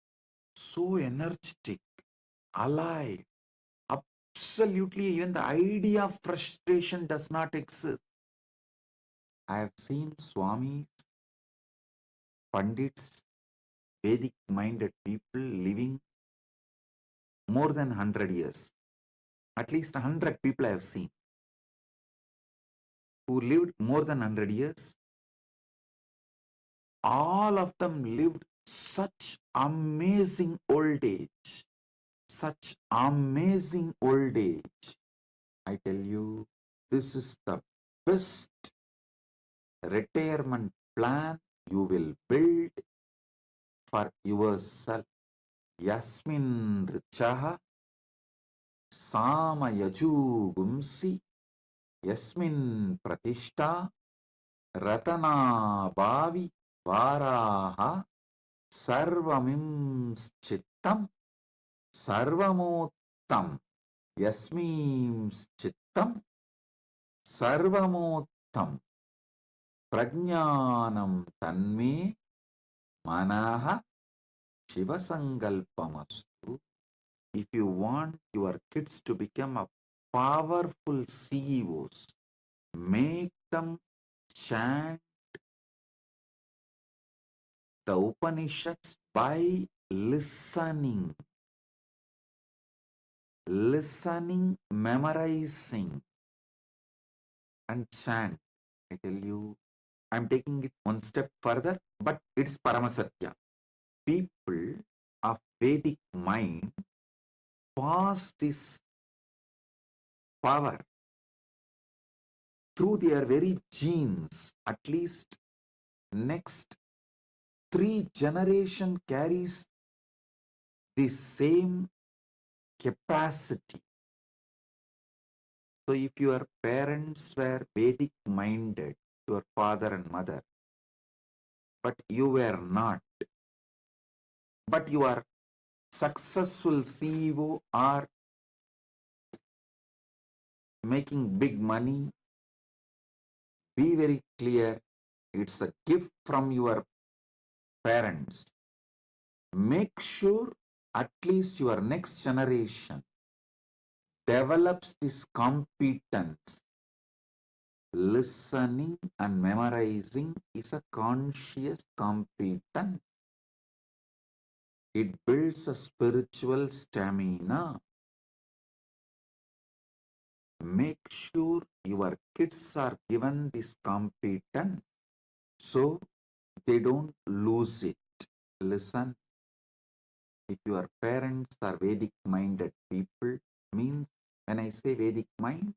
So energetic, alive. Absolutely, even the idea of frustration does not exist. I have seen Swamis, Pandits, Vedic minded people living more than 100 years. At least 100 people I have seen who lived more than 100 years. All of them lived such amazing old age. Such amazing old age. I tell you, this is the best retirement plan you will build for yourself. Yasmin richaha samayaju gumsi yasmin pratishta ratana bhavi varaha sarvamim chittam sarvamottam yasmim chittam sarvamottam prajnanam tanme manaha shivasangalpamastu. If you want your kids to become a powerful CEOs, make them chant the Upanishads by listening, memorizing, and chant. I tell you, I'm taking it one step further, but it's Paramasatya. People of Vedic mind pass this power through their very genes. At least next 3 generation carries the same capacity. So if your parents were Vedic minded, your father and mother, but you were not, but you are successful CEO or making big money, be very clear, it's a gift from your parents. Make sure at least your next generation develops this competence. Listening and memorizing is a conscious competence. It builds a spiritual stamina. Make sure your kids are given this competence so they don't lose it. Listen, if your parents are Vedic minded people, means when I say Vedic mind,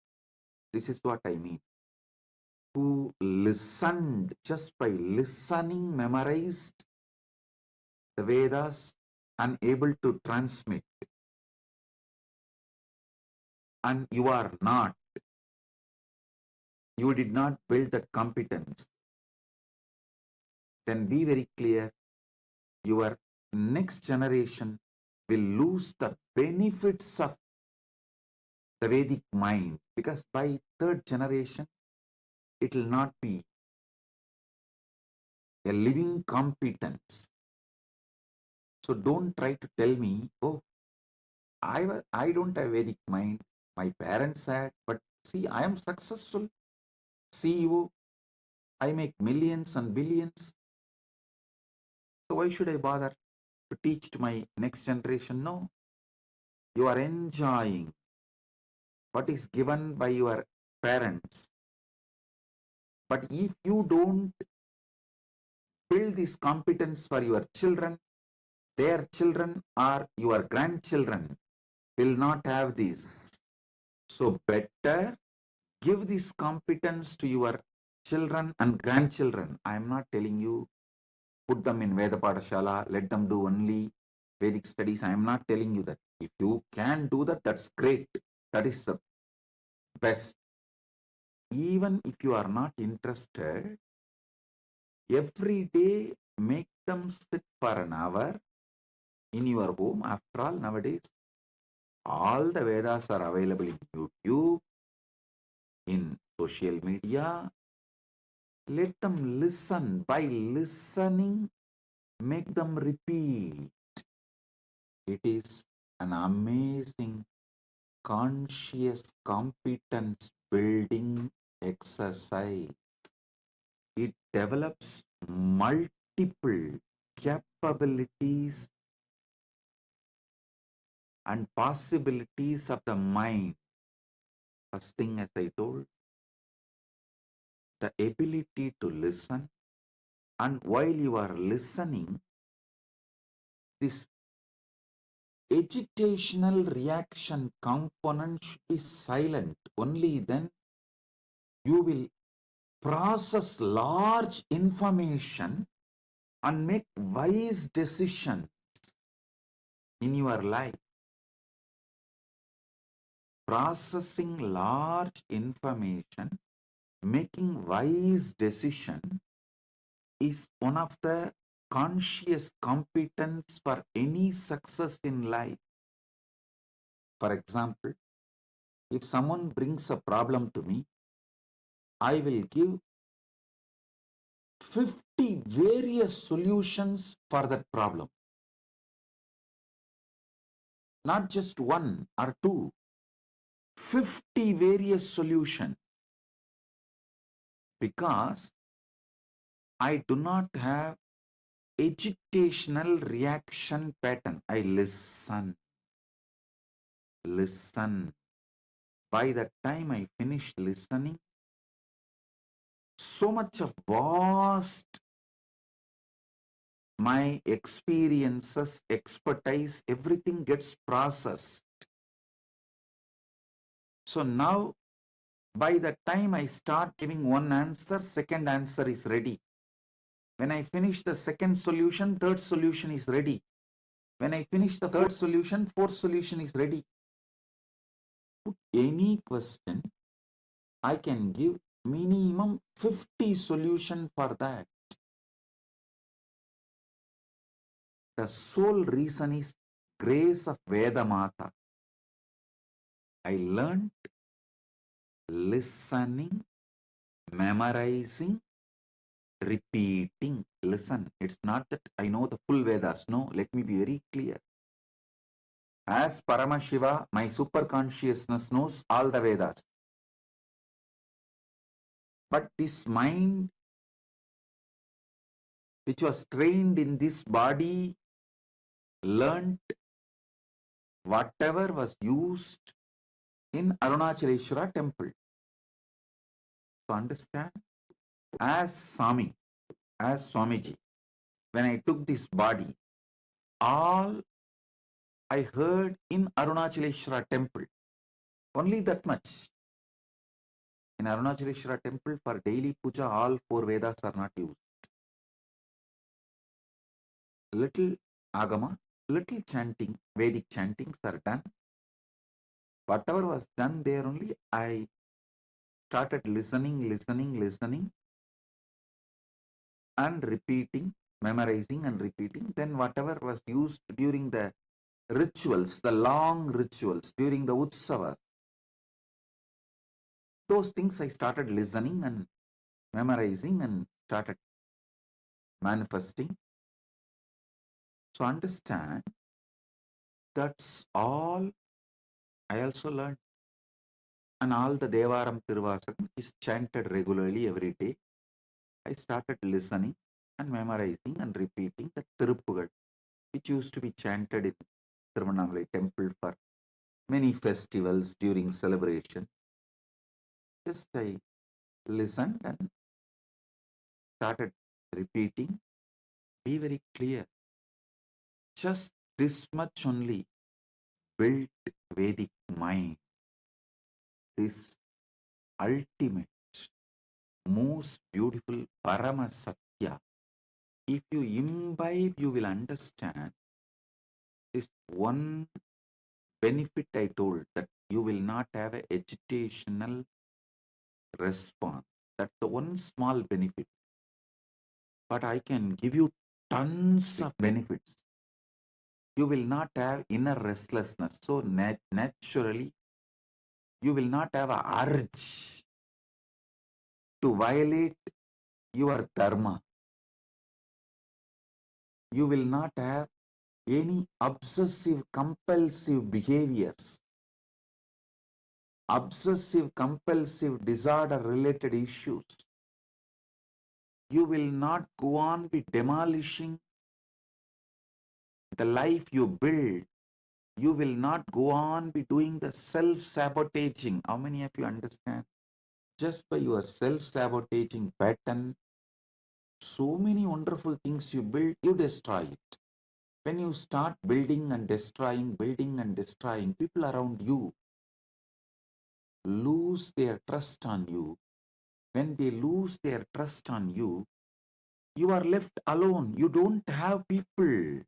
this is what I mean. Who listened, just by listening, memorized the Vedas and able to transmit. And you are not. You did not build that competence. Then be very clear, your next generation will lose the benefits of the Vedic mind, because by 3rd generation, it will not be a living competence. So don't try to tell me, oh, I don't have Vedic mind, my parents had, but see, I am successful CEO, I make millions and billions. So why should I bother to teach to my next generation? No, you are enjoying what is given by your parents. But if you don't build this competence for your children, their children or your grandchildren will not have this. So better give this competence to your children and grandchildren, I am not telling you put them in Veda Padashala, let them do only Vedic studies. I am not telling you that. If you can do that, that's great. That is the best. Even if you are not interested, every day make them sit for an hour in your home. After all, nowadays, all the Vedas are available in YouTube, in social media. Let them listen. By listening, make them repeat. It is an amazing conscious competence building exercise. It develops multiple capabilities and possibilities of the mind. First thing, as I told, the ability to listen, and while you are listening, this agitational reaction component should be silent. Only then you will process large information and make wise decisions in your life. Processing large information, making wise decision is one of the conscious competence for any success in life. For example, if someone brings a problem to me, I will give 50 various solutions for that problem. Not just one or two, 50 various solutions, because I do not have agitational reaction pattern. I listen. By the time I finish listening, so much of vast my experiences, expertise, everything gets processed. So now, by the time I start giving one answer, second answer is ready. When I finish the second solution, third solution is ready. When I finish the third solution, fourth solution is ready. Put any question, I can give minimum 50 solution for that. The sole reason is grace of Veda Mata. I learned listening, memorizing, repeating. Listen, it's not that I know the full Vedas. No, let me be very clear. As Paramashiva, my super consciousness knows all the Vedas. But this mind, which was trained in this body, learnt whatever was used in Arunachaleshwara temple. To understand, as Swamiji, when I took this body, all I heard in Arunachaleshwara temple, only that much. In Arunachaleshwara temple, for daily puja, all four Vedas are not used. Little Agama, little chanting, Vedic chantings are done. Whatever was done there only, I started listening, and repeating, memorizing and repeating. Then whatever was used during the rituals, the long rituals, during the Utsavas, those things I started listening and memorizing and started manifesting. So understand, that's all I also learned. And all the Devaram Tiruvasakam is chanted regularly every day. I started listening and memorizing and repeating the Tiruppugal, which used to be chanted in Tiruvannamalai temple for many festivals during celebration. Just I listened and started repeating. Be very clear. Just this much only built Vedic mind. This ultimate most beautiful Parama Satya. If you imbibe, you will understand this one benefit I told, that you will not have a agitational response. That's the one small benefit. But I can give you tons of benefits. You will not have inner restlessness. So naturally, you will not have a urge to violate your dharma. You will not have any obsessive compulsive behaviors, obsessive compulsive disorder related issues. You will not go on be demolishing the life you build. You will not go on be doing the self-sabotaging. How many of you understand? Just by your self-sabotaging pattern, so many wonderful things you build, you destroy it. When you start building and destroying, people around you lose their trust on you. When they lose their trust on you, you are left alone. You don't have people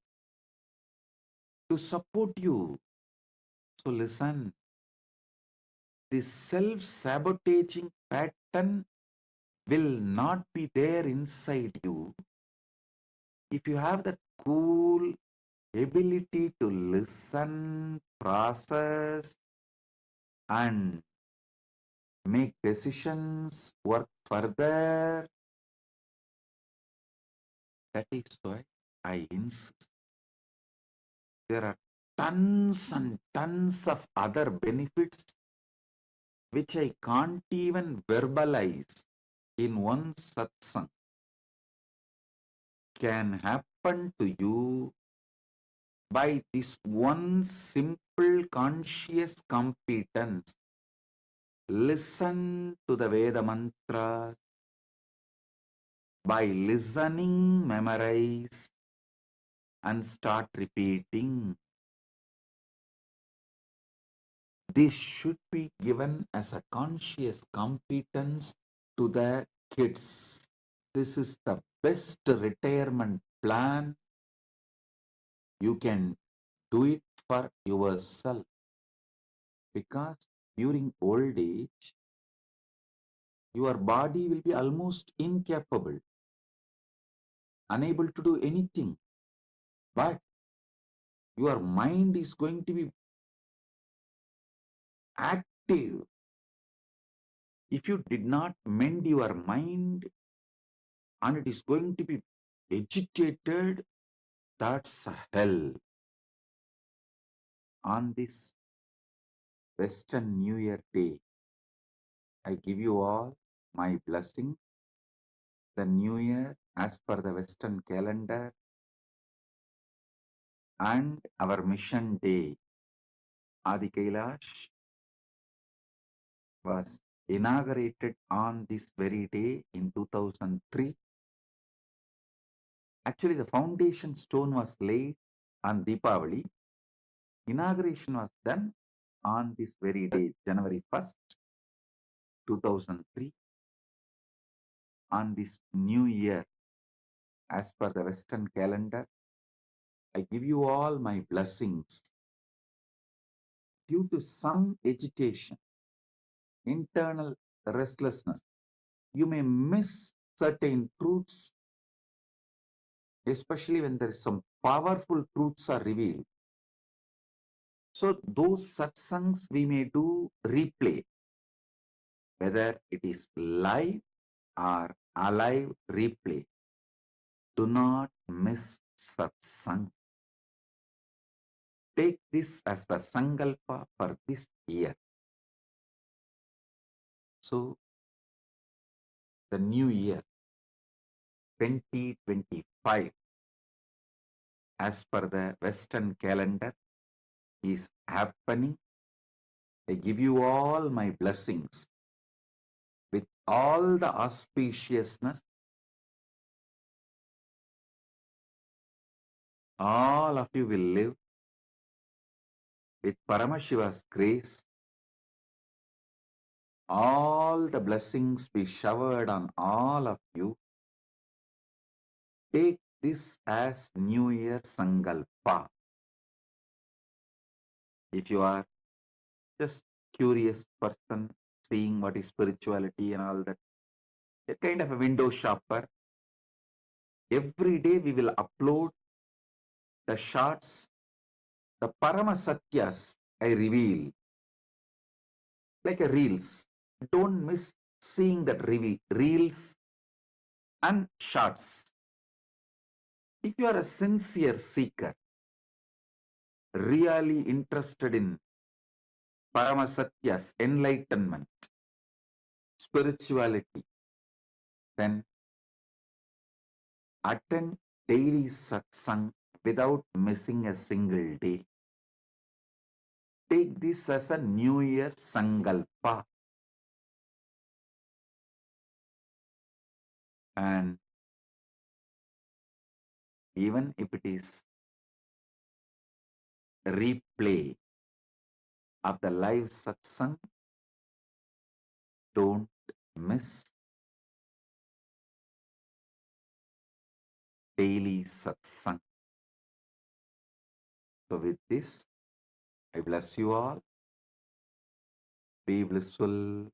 to support you. So listen, this self-sabotaging pattern will not be there inside you if you have that cool ability to listen, process, and make decisions, work further. That is why I insist. There are tons and tons of other benefits which I can't even verbalize in one satsang can happen to you by this one simple conscious competence. Listen to the Veda mantra. By listening, memorize and start repeating. This should be given as a conscious competence to the kids. This is the best retirement plan. You can do it for yourself, because during old age, your body will be almost incapable, unable to do anything. But your mind is going to be active. If you did not mend your mind and it is going to be agitated, that's a hell. On this Western New Year day, I give you all my blessing. The New Year, as per the Western calendar, and our mission day, Adi Kailash, was inaugurated on this very day in 2003. Actually, the foundation stone was laid on Deepavali. Inauguration was done on this very day, January 1st, 2003. On this new year, as per the Western calendar, I give you all my blessings. Due to some agitation, internal restlessness, you may miss certain truths, especially when there is some powerful truths are revealed. So those satsangs we may do replay, whether it is live or alive replay. Do not miss satsang. Take this as the sankalpa for this year. So the new year 2025, as per the Western calendar, is happening. I give you all my blessings with all the auspiciousness. All of you will live with Paramashiva's grace all the blessings be showered on all of you. Take this as New Year Sankalpa. If you are just curious person, seeing what is spirituality and all that, a kind of a window shopper, every day we will upload the shots, the Parama Satyas I reveal, like a reels. Don't miss seeing that reels and shots. If you are a sincere seeker, really interested in Parama Satyas, enlightenment, spirituality, then attend daily satsang without missing a single day. Take this as a New Year Sankalpa. And even if it is a replay of the live satsang, don't miss daily satsang. So with this, I bless you all. Be blissful.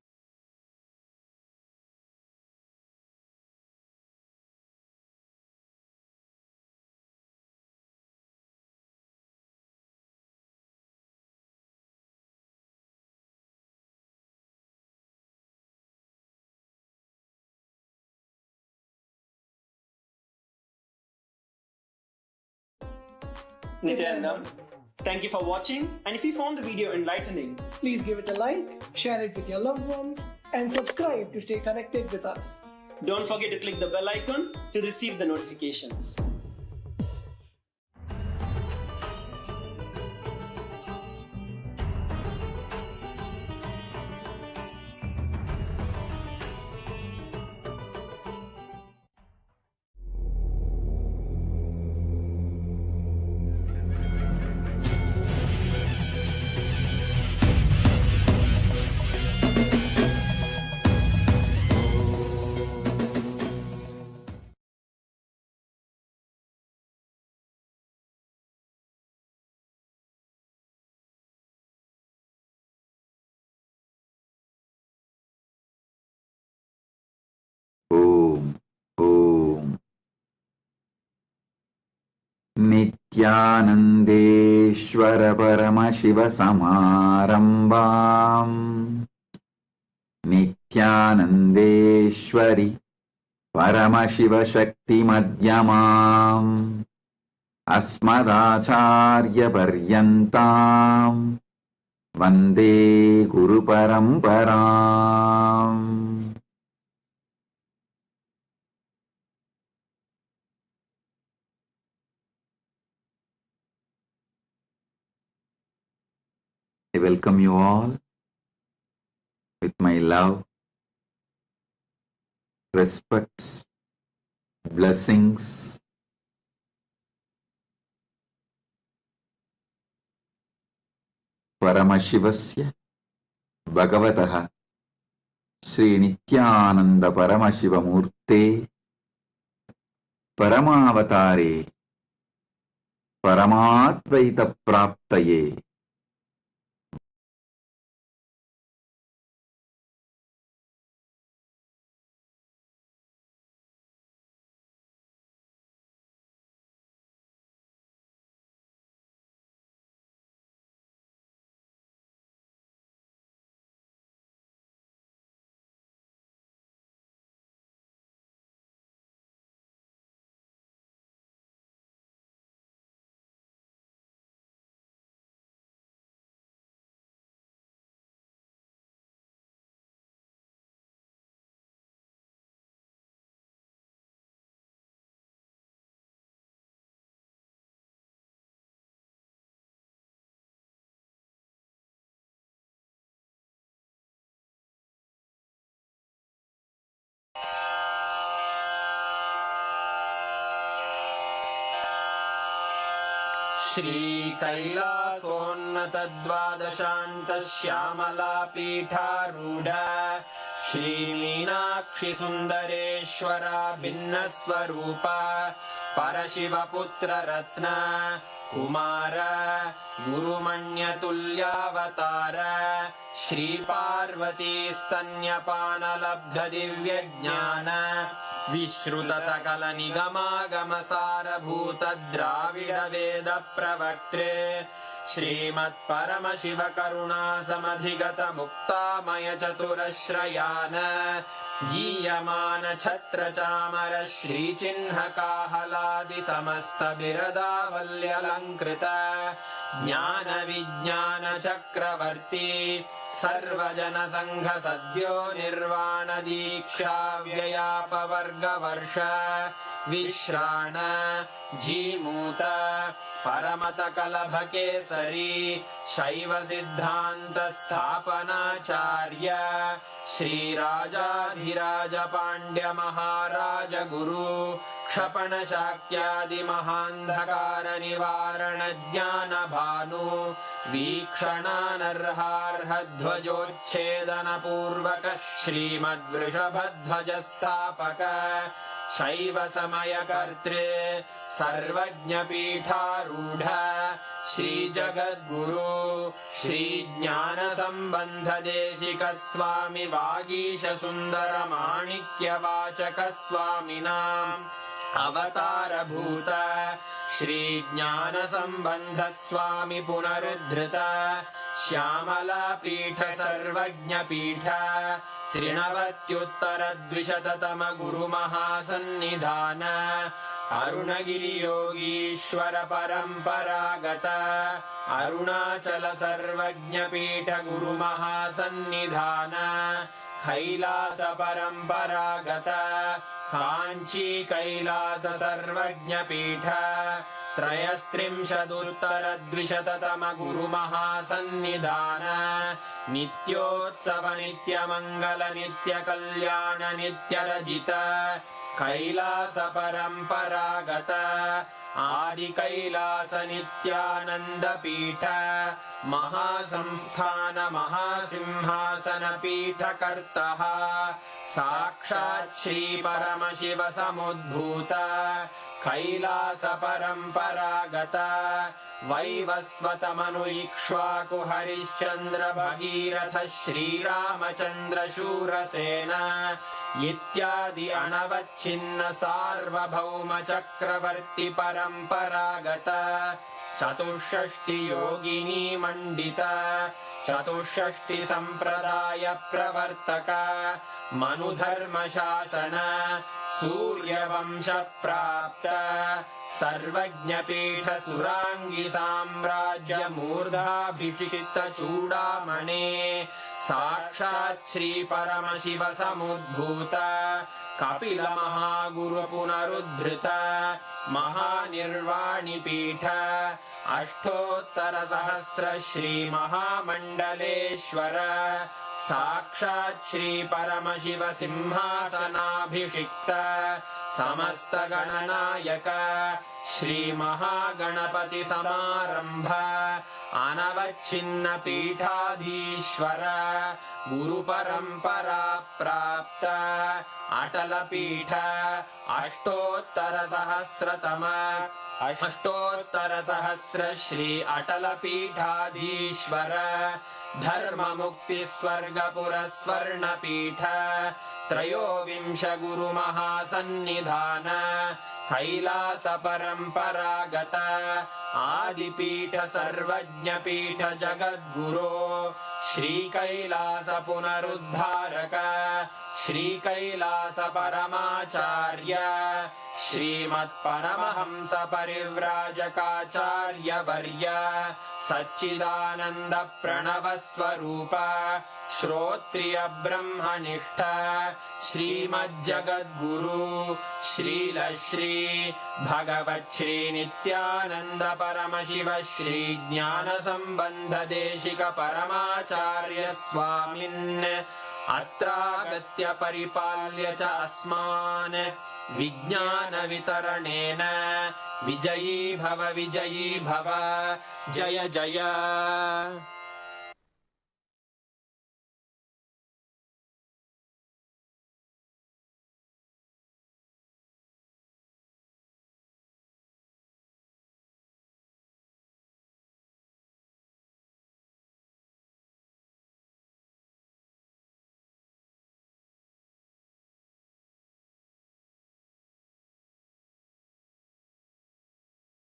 Nityanandam, thank you for watching, and if you found the video enlightening, Please give it a like, share it with your loved ones, and subscribe to stay connected with us. don't forget to click the bell icon to receive the notifications. Om. Om. नित्यानन्देश्वर Paramshiva समारम्भाम् नित्यानन्देश्वरि Paramshiva शक्तिमध्यमाम् अस्मदाचार्यपर्यन्ताम् वन्दे गुरुपरम्पराम्. I welcome you all with my love, respects, blessings. Paramashivasya Bhagavataha Sri Nityananda Paramashiva Murte Paramavatare Paramatvaita Praptaye श्रीकैलासोन्नतद्वादशान्तश्यामलापीठारूढ श्रीमीनाक्षि सुन्दरेश्वरा भिन्नस्वरूप परशिवपुत्ररत्न Kumar गुरुमण्यतुल्यावतार श्रीपार्वतीस्तन्यपानलब्धदिव्यज्ञान विश्रुतसकलनिगमागमसारभूत द्राविडवेदप्रवक्त्रे श्रीमत्परमशिवकरुणासमधिगतमुक्तामयचतुरश्रयान् गीयमान छत्रचामर श्रीचिह्नकाहलादिसमस्तबिरदावल्यलङ्कृत ज्ञानविज्ञानचक्रवर्ती सर्वजनसङ्घसद्यो निर्वाणदीक्षाव्ययापवर्गवर्ष विश्राण Jimuta परमतकलभकेसरी शैवसिद्धान्तस्थापनाचार्य श्रीराजाधिराज पाण्ड्यमहाराज गुरु क्षपणशाक्यादिमहान्धकारनिवारणज्ञानभानु वीक्षणानर्हार्हध्वजोच्छेदनपूर्वक श्रीमद्वृषभध्वजस्थापक शैवसमयकर्त्रे सर्वज्ञपीठारूढ श्रीजगद्गुरु श्रीज्ञानसम्बन्धदेशिकस्वामि वागीशसुन्दरमाणिक्यवाचकस्वामिनाम् अवतारभूत श्रीज्ञानसम्बन्धस्वामि पुनरुद्धृत श्यामलापीठ सर्वज्ञपीठ त्रिनवत्युत्तरद्विशततम गुरुमहासन्निधान अरुणगिरियोगीश्वर परम्परागत अरुणाचल सर्वज्ञपीठ गुरुमहासन्निधान कैलास परम्परागत काञ्ची कैलास सर्वज्ञपीठ त्रयस्त्रिंशदुत्तरद्विशततम गुरुमहासन्निधान नित्योत्सव नित्यमङ्गल नित्यकल्याण नित्यरजित कैलास परम्परागत आदिकैलास नित्यानन्दपीठ महासंस्थान महासिंहासन पीठकर्तः साक्षात् श्री परमशिव समुद्भूत कैलास परम्परागत वैवस्वतमनु इक्ष्वाकु हरिश्चन्द्र भगीरथ श्रीरामचन्द्र शूरसेन इत्यादि अनवच्छिन्न सार्वभौम चक्रवर्ति परम्परागत चतुष्षष्टि योगिनी मण्डित चतुष्षष्टि सम्प्रदाय प्रवर्तक मनुधर्मशासन सूर्यवंश प्राप्त सर्वज्ञपीठ सुराङ्गी साम्राज्य मूर्धाभिषिक्त चूडामणे साक्षात् श्री परमशिव समुद्भूत कपिल महागुरु पुनरुद्धृत महानिर्वाणिपीठ अष्टोत्तर सहस्र श्री महामण्डलेश्वर साक्षात् श्री परमशिव सिंहासनाभिषिक्त समस्त गणनायक श्री महागणपति समारंभ अनवच्छिन्न पीठाधीश्वर गुरु परंपरा प्राप्त अटल पीठ अष्टोत्तर सहस्र श्री अटल पीठाधीश्वर धर्म मुक्ति स्वर्गपुर स्वर्ण पीठ त्रयोविंश गुरु महासन्निधान कैलास परम्परागत आदिपीठ सर्वज्ञपीठ जगद्गुरो श्री कैलास पुनरुद्धारक श्री कैलास परमाचार्य श्रीमत्परमहंस परिव्राजकाचार्य वर्य सच्चिदानंद प्रणव स्वरूप श्रोत्रिय ब्रह्मनिष्ठ श्रीमज्जगद्गुरु श्रीलश्री भगवत् श्री नित्यानंद परमशिव श्री ज्ञान संबंध देशिक परमाचार्य स्वामिन् अत्रागत्य परिपाल्य च अस्मान् विज्ञानवितरणेन विजयी भव जय जय।